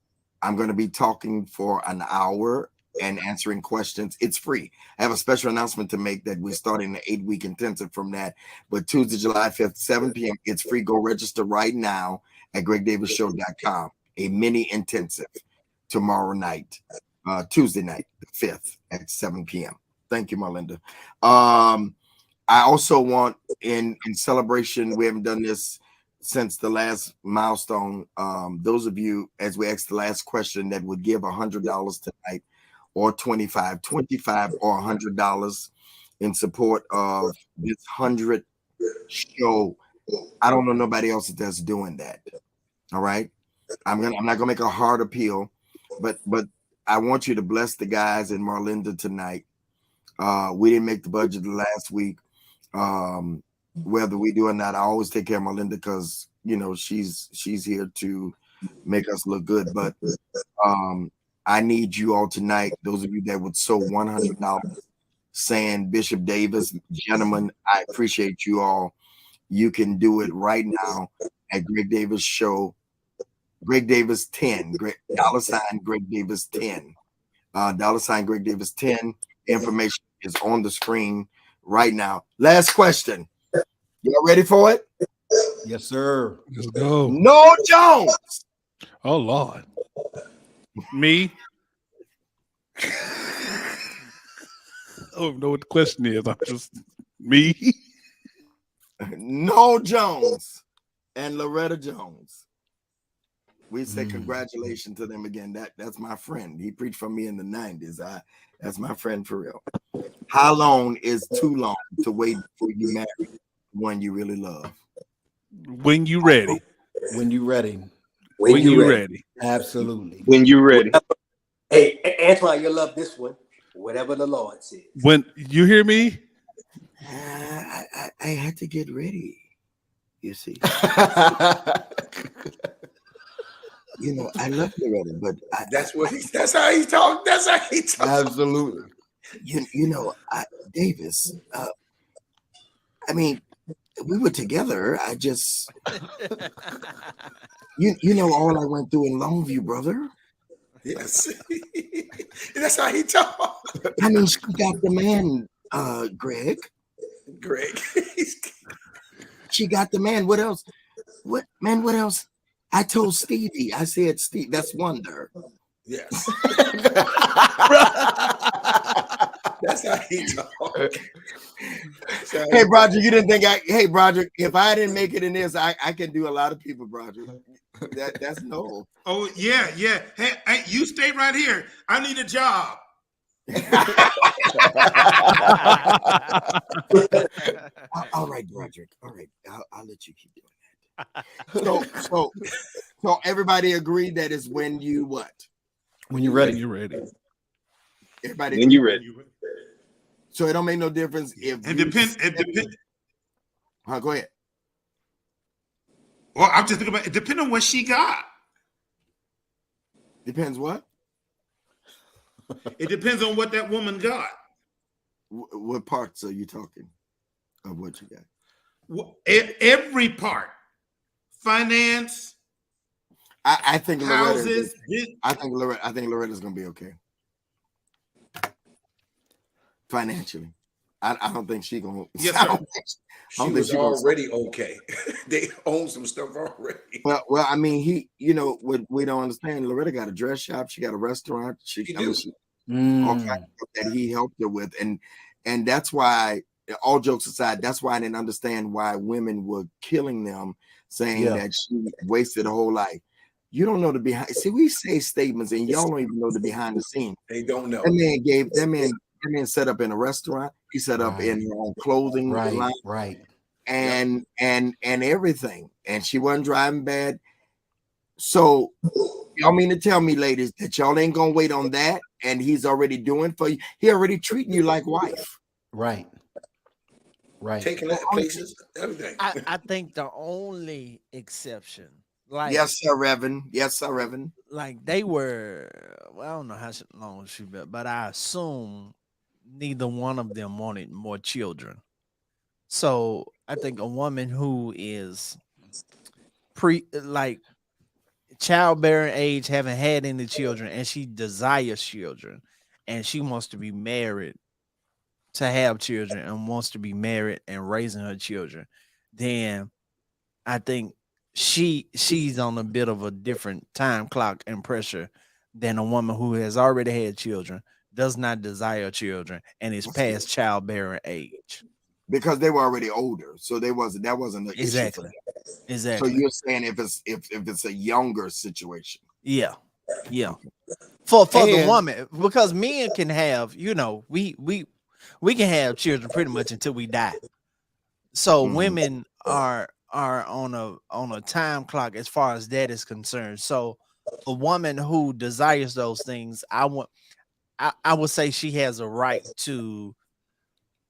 S2: going to be talking for an hour and answering questions. It's free. I have a special announcement to make that we're starting an 8-week intensive from that. But Tuesday, July 5th, 7 p.m. It's free. Go register right now at gregdavisshow.com. A mini intensive tomorrow night. Tuesday night, the 5th at 7 p.m. Thank you, Melinda. I also want in celebration, we haven't done this since the last milestone. Those of you, as we asked the last question, that would give $100 tonight, or $25 or $100 in support of this 100 show. I don't know nobody else that's doing that. All right. I'm not gonna make a hard appeal, but I want you to bless the guys in Marlinda tonight. We didn't make the budget last week. Whether we do or not, I always take care of Marlinda because she's here to make us look good. But I need you all tonight, those of you that would sow $100, saying Bishop Davis, gentlemen, I appreciate you all. You can do it right now at Greg Davis Show. Greg Davis 10, $, Greg Davis 10, $ Greg Davis 10. Information is on the screen right now. Last question. Y'all ready for it?
S8: Yes, sir.
S5: Let's go.
S2: No Jones.
S5: Oh Lord. Me. I don't know what the question is. I'm just me.
S2: No Jones and Loretta Jones. We say congratulations to them again. That's my friend. He preached for me in the 90s. That's my friend for real. How long is too long to wait before you marry one you really love?
S5: When you ready.
S8: When you ready.
S11: When you ready.
S8: Absolutely.
S11: When you ready.
S7: Hey, Antoine, you'll love this one. Whatever the Lord says.
S5: When you hear me?
S2: I had to get ready. You see. I love Loretta, but
S6: that's how he talks. That's how he talks.
S8: Absolutely.
S2: Davis. I mean, we were together. I just, all I went through in Longview, brother.
S6: Yes, that's how he talks.
S2: I mean, she got the man, Greg. She got the man. What else? What else? I told Stevie. I said, Steve, that's Wonder.
S6: Yes. That's how he talks.
S2: Hey, Broderick, you didn't think hey, Broderick, if I didn't make it in this, I can do a lot of people, Broderick. That's no.
S4: Oh, yeah. Hey, you stay right here. I need a job.
S2: All right, Broderick. All right, I'll let you keep doing that. So everybody agreed that is when you what?
S8: When you're ready.
S5: You're ready.
S2: Everybody.
S9: When you're ready.
S2: So it don't make no difference if
S4: It depends.
S2: Go ahead.
S4: Well, I'm just thinking about it. Depending on what she got.
S2: Depends what?
S4: It depends on what that woman got.
S2: What parts are you talking of what you got?
S4: Every part. Finance.
S2: I think
S4: houses.
S2: I think Loretta's gonna be okay. Financially. I don't think she's gonna.
S4: Yes,
S2: I
S4: sir.
S2: don't think
S6: She was already okay. They own some stuff already.
S2: Well, I mean, what we don't understand. Loretta got a dress shop. She got a restaurant. All kinds of stuff that he helped her with, and that's why. All jokes aside, that's why I didn't understand why women were killing them, saying that she wasted a whole life. You don't know the behind. See, we say statements, and y'all don't even know the behind the scenes.
S6: They don't know.
S2: That man set up in a restaurant. He set up in her own clothing line, and everything. And she wasn't driving bad. So y'all mean to tell me, ladies, that y'all ain't gonna wait on that? And he's already doing for you. He already treating you like wife.
S8: Right.
S6: Taking that places, everything.
S3: I think the only exception, like
S2: yes, sir, Reverend. Yes, sir, Reverend.
S3: Like they were, well, I don't know how long she been, but I assume neither one of them wanted more children. So I think a woman who is childbearing age, haven't had any children, and she desires children, and she wants to be married to have children and wants to be married and raising her children, then I think she's on a bit of a different time clock and pressure than a woman who has already had children, does not desire children, and is past childbearing age.
S2: Because they were already older, so that wasn't an
S3: Exactly.
S2: issue.
S3: Exactly.
S2: So you're saying if it's a younger situation.
S3: Yeah. For the woman, because men can have, we can have children pretty much until we die. So women are on a time clock as far as that is concerned. So a woman who desires those things, I would say she has a right to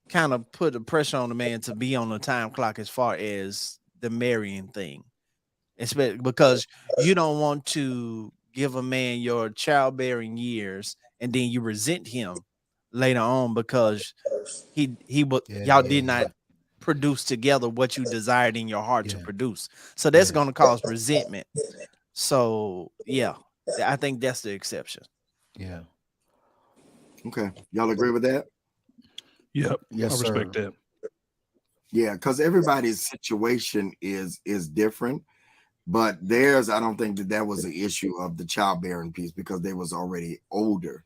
S3: kind of put the pressure on the man to be on the time clock as far as the marrying thing. Especially because you don't want to give a man your childbearing years and then you resent him later on because y'all did not produce together what you desired in your heart to produce. So that's going to cause resentment. So I think that's the exception.
S8: Yeah.
S2: Okay. Y'all agree with that?
S5: Yep.
S8: Yes,
S5: I respect that.
S2: Yeah, because everybody's situation is different. But theirs, I don't think that was the issue of the childbearing piece because they was already older.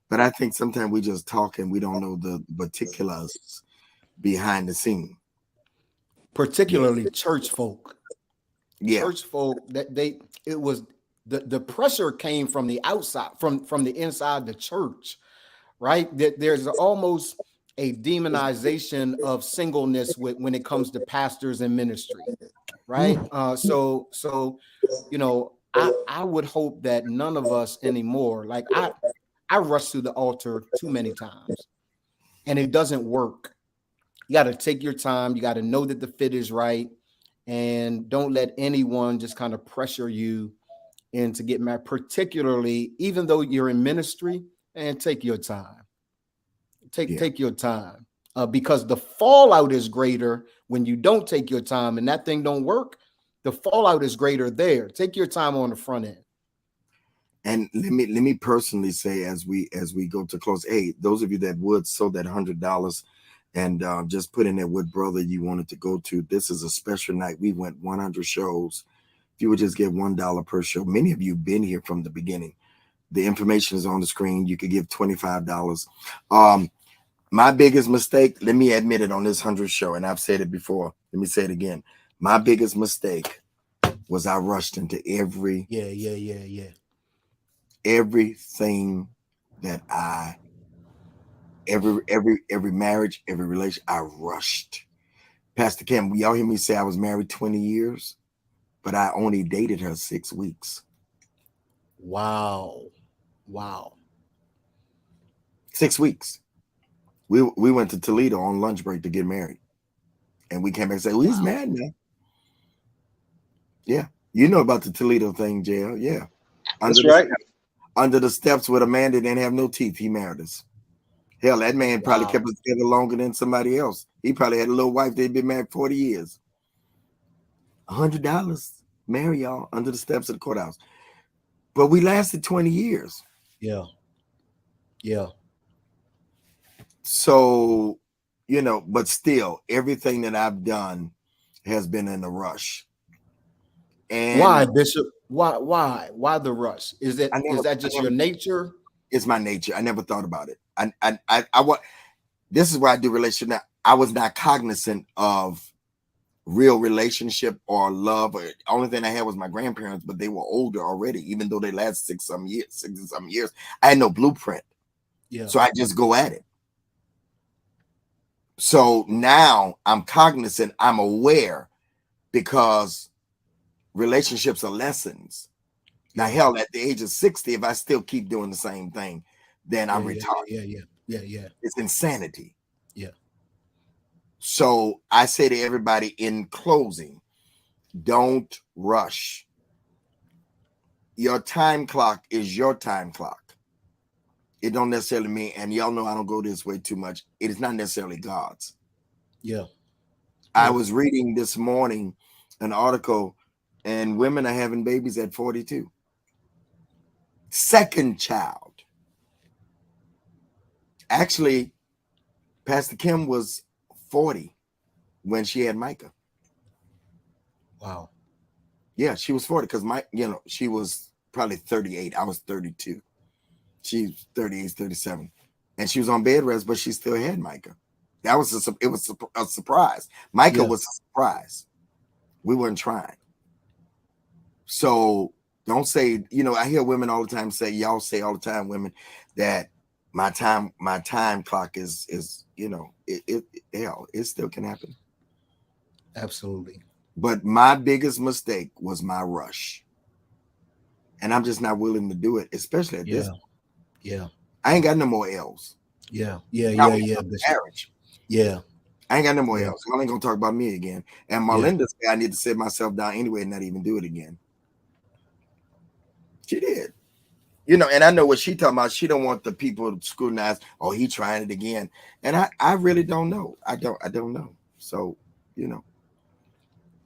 S2: But I think sometimes we just talk and we don't know the particulars behind the scene.
S8: Particularly church folk.
S2: Yeah.
S8: Church folk, it was the pressure came from the outside, from the inside the church, right? There's almost a demonization of singleness when it comes to pastors and ministry, right? So I would hope that none of us anymore, like I rush to the altar too many times and it doesn't work. You got to take your time. You got to know that the fit is right, and don't let anyone just kind of pressure you into getting married, particularly even though you're in ministry, and take your time. Take your time because the fallout is greater when you don't take your time and that thing don't work. The fallout is greater there. Take your time on the front end.
S2: And let me personally say, as we go to close, hey, those of you that would sow that $100 and just put in there what brother you wanted to go to. This is a special night. We went 100 shows. If you would just give $1 per show, many of you have been here from the beginning. The information is on the screen. You could give $25. My biggest mistake, let me admit it on this 100th show, and I've said it before. Let me say it again. My biggest mistake was I rushed into everything that every marriage, every relation, I rushed. Pastor Kim, y'all hear me say I was married 20 years, but I only dated her 6 weeks.
S8: Wow.
S2: 6 weeks. We went to Toledo on lunch break to get married. And we came back and said, well, he's mad now. Yeah. You know about the Toledo thing, JL. Yeah.
S9: That's right.
S2: Under the steps with a man that didn't have no teeth, he married us. Hell, that man probably kept us together longer than somebody else. He probably had a little wife they'd been married 40 years. $100, marry y'all under the steps of the courthouse. But we lasted 20 years.
S8: Yeah.
S2: So, but still, everything that I've done has been in a rush. And
S8: why, Bishop? Why the rush? Is that just your nature?
S2: It's my nature. I never thought about it. This is why I do relationship now. I was not cognizant of real relationship or love. The only thing I had was my grandparents, but they were older already, even though they lasted 60 some years. I had no blueprint.
S8: Yeah.
S2: So I just go at it. So now I'm cognizant, I'm aware, because relationships are lessons. Now, hell, at the age of 60, if I still keep doing the same thing, then I'm retarded.
S8: Yeah.
S2: It's insanity.
S8: Yeah.
S2: So I say to everybody in closing, don't rush. Your time clock is your time clock. It don't necessarily mean, and y'all know I don't go this way too much, it is not necessarily God's.
S8: Yeah.
S2: I was reading this morning an article, and women are having babies at 42. Second child. Actually, Pastor Kim was 40 when she had Micah.
S8: Wow.
S2: Yeah, she was 40 because she was probably 38. I was 32. She's 38, 37. And she was on bed rest, but she still had Micah. It was a surprise. Micah was a surprise. We weren't trying. So don't say, I hear women all the time say, y'all say all the time, women, that my time clock is it still can happen.
S8: Absolutely.
S2: But my biggest mistake was my rush. And I'm just not willing to do it, especially at this point.
S8: Yeah.
S2: I ain't got no more L's.
S8: Yeah.
S2: Marriage.
S8: Yeah.
S2: I ain't got no more L's. Y'all ain't gonna talk about me again. And Marlinda said I need to sit myself down anyway and not even do it again. She did. And I know what she talking about. She don't want the people to scrutinize, oh, he trying it again. And I really don't know. I don't know. So,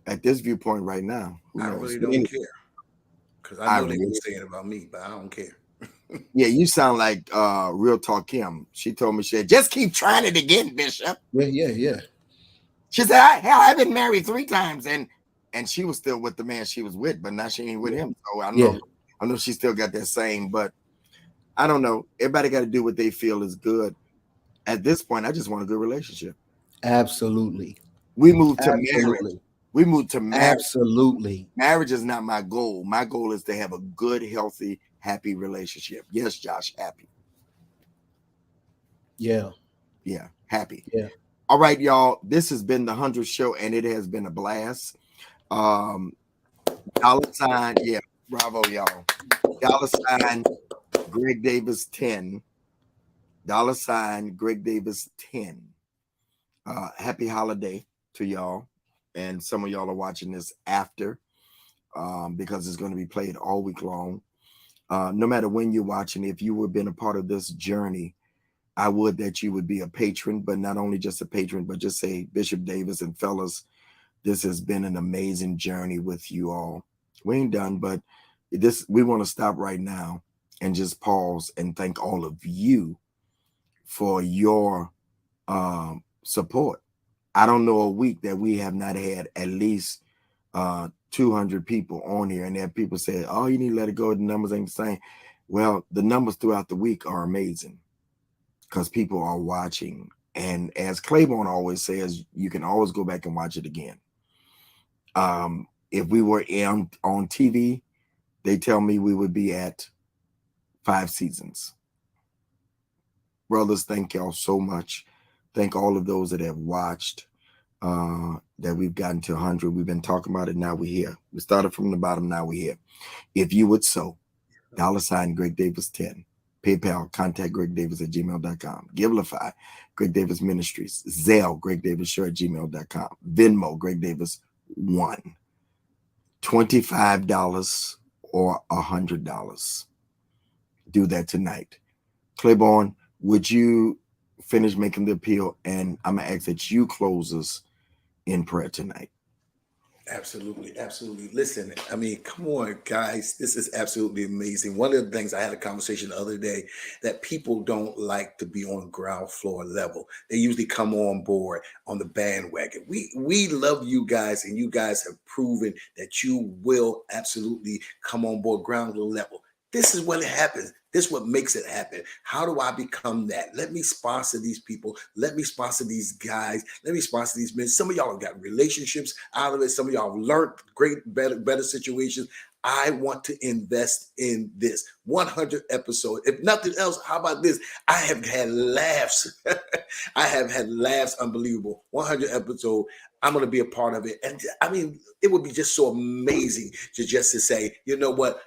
S2: at this viewpoint right now,
S6: I really don't care. Because I know they can say it about me, but I don't care.
S2: Yeah, you sound like Real Talk Kim. She told me, she said, just keep trying it again, Bishop.
S8: Yeah.
S2: She said, I've been married 3 times, and she was still with the man she was with, but now she ain't with him. So I know she still got that same, but I don't know. Everybody got to do what they feel is good. At this point, I just want a good relationship.
S8: Absolutely.
S2: We moved to marriage.
S8: Absolutely.
S2: Marriage is not my goal. My goal is to have a good, healthy, happy relationship. Yes, Josh, happy.
S8: Yeah,
S2: happy.
S8: Yeah.
S2: All right, y'all. This has been the 100th show, and it has been a blast. $, yeah, bravo, y'all. $, Greg Davis 10. $, Greg Davis 10. Happy holiday to y'all. And some of y'all are watching this after because it's going to be played all week long. No matter when you're watching, if you have been a part of this journey, I would that you would be a patron, but not only just a patron, but just say, Bishop Davis and fellas, this has been an amazing journey with you all. We ain't done, but we want to stop right now and just pause and thank all of you for your support. I don't know a week that we have not had at least 200 people on here, and there people say, oh, you need to let it go, the numbers ain't the same. Well, the numbers throughout the week are amazing because people are watching And as Claiborne always says, you can always go back and watch it again. If we were on TV, they tell me we would be at 5 seasons. Brothers, thank y'all so much. Thank all of those that have watched, that we've gotten to 100. We've been talking about it. Now we're here. We started from the bottom. Now we're here. If you would so, $ Greg Davis 10. PayPal, contact gregdavis@gmail.com. Givelify, Greg Davis Ministries. Zelle, gregdavisshow@gmail.com. Venmo, Greg Davis 1. $25 or $100. Do that tonight. Claiborne, would you finish making the appeal? And I'm going to ask that you close us in prayer tonight.
S6: Absolutely, absolutely. Listen, I mean, come on, guys. This is absolutely amazing. One of the things, I had a conversation the other day, that people don't like to be on ground floor level. They usually come on board on the bandwagon. We love you guys, and you guys have proven that you will absolutely come on board ground level. This is what happens. This is what makes it happen. How do I become that? Let me sponsor these people. Let me sponsor these guys. Let me sponsor these men. Some of y'all have got relationships out of it. Some of y'all have learned great, better situations. I want to invest in this 100 episode. If nothing else, how about this? I have had laughs. I have had laughs, unbelievable. 100 episode. I'm going to be a part of it. And I mean, it would be just so amazing to say, you know what?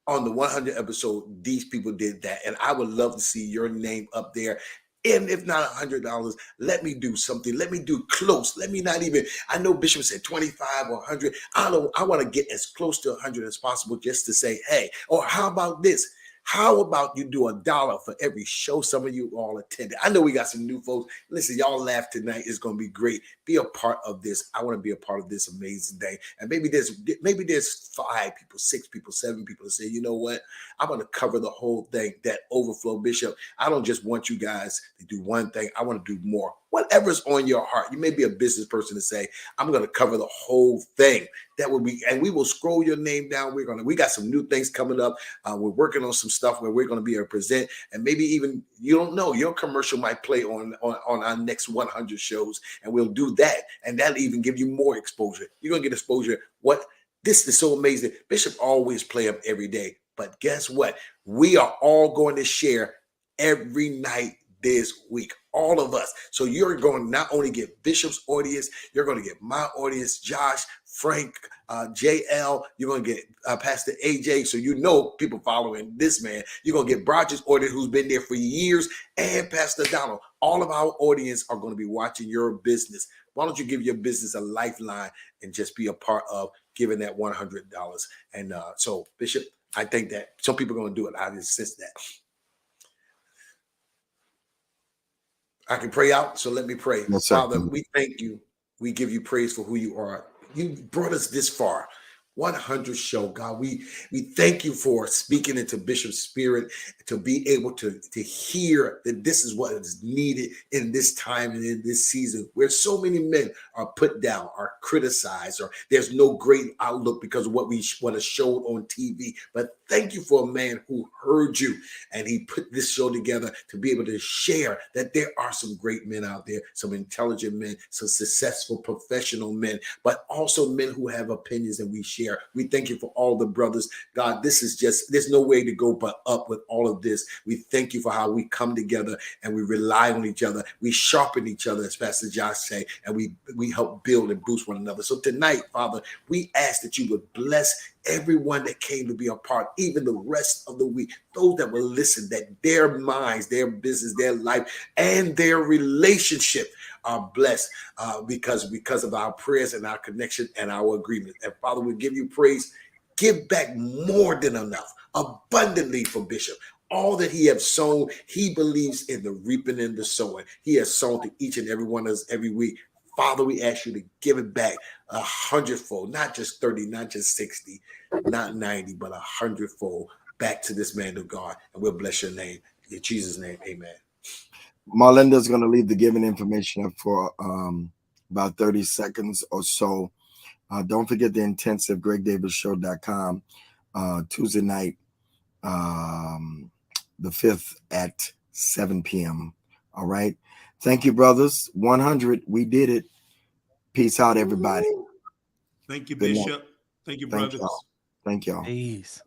S6: On the 100 episode, these people did that. And I would love to see your name up there. And if not $100, let me do something. Let me do close. Let me not even, I know Bishop said 25 or 100. I want to get as close to 100 as possible, just to say, hey, or how about this? How about you do $1 for every show some of you all attended? I know we got some new folks. Listen, y'all laugh tonight. It's going to be great. Be a part of this. I want to be a part of this amazing day. And maybe there's 5 people, 6 people, 7 people to say, you know what? I'm going to cover the whole thing, that overflow, Bishop. I don't just want you guys to do one thing. I want to do more. Whatever's on your heart. You may be a business person to say, I'm going to cover the whole thing. That will be, and we will scroll your name down. We got some new things coming up. We're working on some stuff where we're going to be able to present, and maybe even, you don't know, your commercial might play on our next 100 shows, and we'll do that. And that'll even give you more exposure. You're going to get exposure. This is so amazing. Bishop always play them every day, but guess what? We are all going to share every night this week, all of us. So you're going to not only get Bishop's audience, you're going to get my audience, Josh, Frank, JL, you're going to get Pastor AJ. So you know people following this man. You're going to get Broderick's audience, who's been there for years, and Pastor Donald. All of our audience are going to be watching your business. Why don't you give your business a lifeline and just be a part of giving that $100? And so, Bishop, I think that some people are going to do it. I just sense that. I can pray out, so let me pray.
S2: Yes,
S6: Father, we thank you. We give you praise for who you are. You brought us this far. 100 show, God. We thank you for speaking into Bishop's spirit, to be able to hear that this is what is needed in this time and in this season, where so many men are put down, are criticized, or there's no great outlook because of what is showed on TV. But thank you for a man who heard you, and he put this show together to be able to share that there are some great men out there, some intelligent men, some successful professional men, but also men who have opinions, and we share. We thank you for all the brothers. God, this is just, there's no way to go but up with all of this. We thank you for how we come together and we rely on each other. We sharpen each other, as Pastor Josh say, and we help build and boost one another. So tonight, Father, we ask that you would bless everyone that came to be a part, even the rest of the week, those that will listen, that their minds, their business, their life, and their relationship are blessed because of our prayers and our connection and our agreement. And Father, we give you praise. Give back more than enough, abundantly for Bishop. All that he has sown, he believes in the reaping and the sowing. He has sown to each and every one of us every week. Father, we ask you to give it back 100-fold, not just 30, not just 60, not 90, but 100-fold back to this man of God. And we'll bless your name. In Jesus' name, amen.
S2: Marlinda's going to leave the giving information up for about 30 seconds or so. Don't forget the intensive, gregdavisshow.com, Tuesday night, the 5th at 7 p.m. All right. Thank you, brothers. 100. We did it. Peace out, everybody.
S4: Thank you,
S2: Good night.
S4: Bishop. Thank you,
S2: Thank
S4: brothers.
S2: y'all. Thank y'all.
S3: Peace.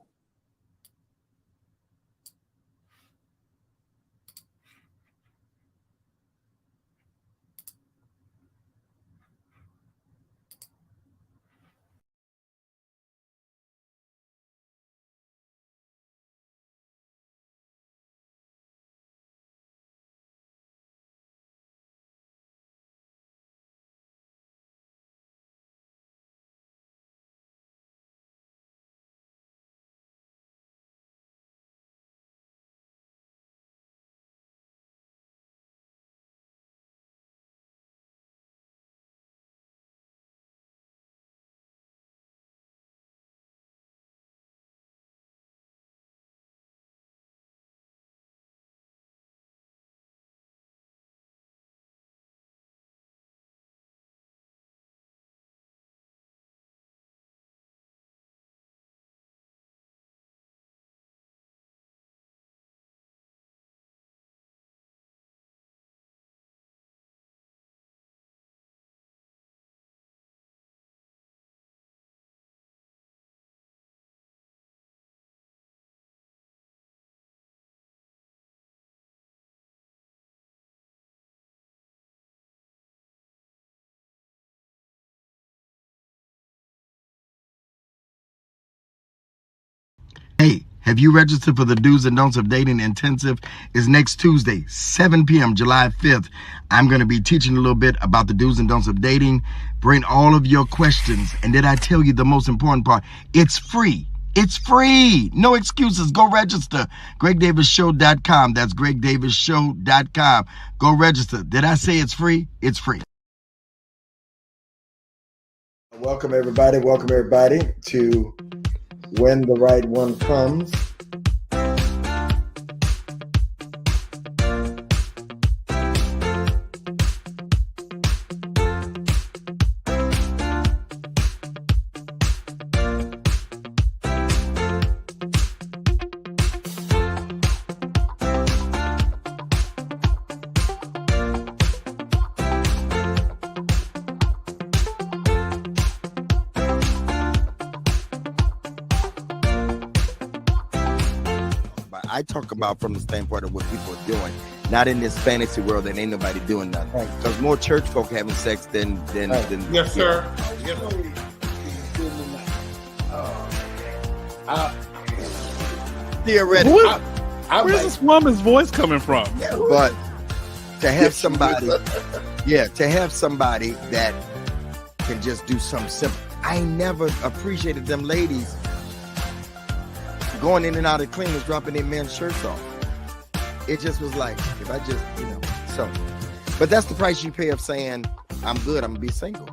S2: Hey, have you registered for the Do's and Don'ts of Dating Intensive? It's next Tuesday, 7 p.m., July 5th. I'm going to be teaching a little bit about the do's and don'ts of dating. Bring all of your questions. And did I tell you the most important part? It's free. It's free. No excuses. Go register. GregDavisShow.com. That's GregDavisShow.com. Go register. Did I say it's free? It's free. Welcome, everybody. Welcome, everybody, to When the Right One Comes. I talk about from the standpoint of what people are doing, not in this fantasy world that ain't nobody doing nothing. Because more church folk having sex than
S4: Yes, sir. Yes, sir.
S2: Theoretically.
S5: Where's this woman's voice coming from?
S2: But to have somebody, to have somebody that can just do something simple. I never appreciated them ladies going in and out of cleaners, dropping their men's shirts off. It just was like, if I just, so. But that's the price you pay of saying, I'm good, I'm gonna be single.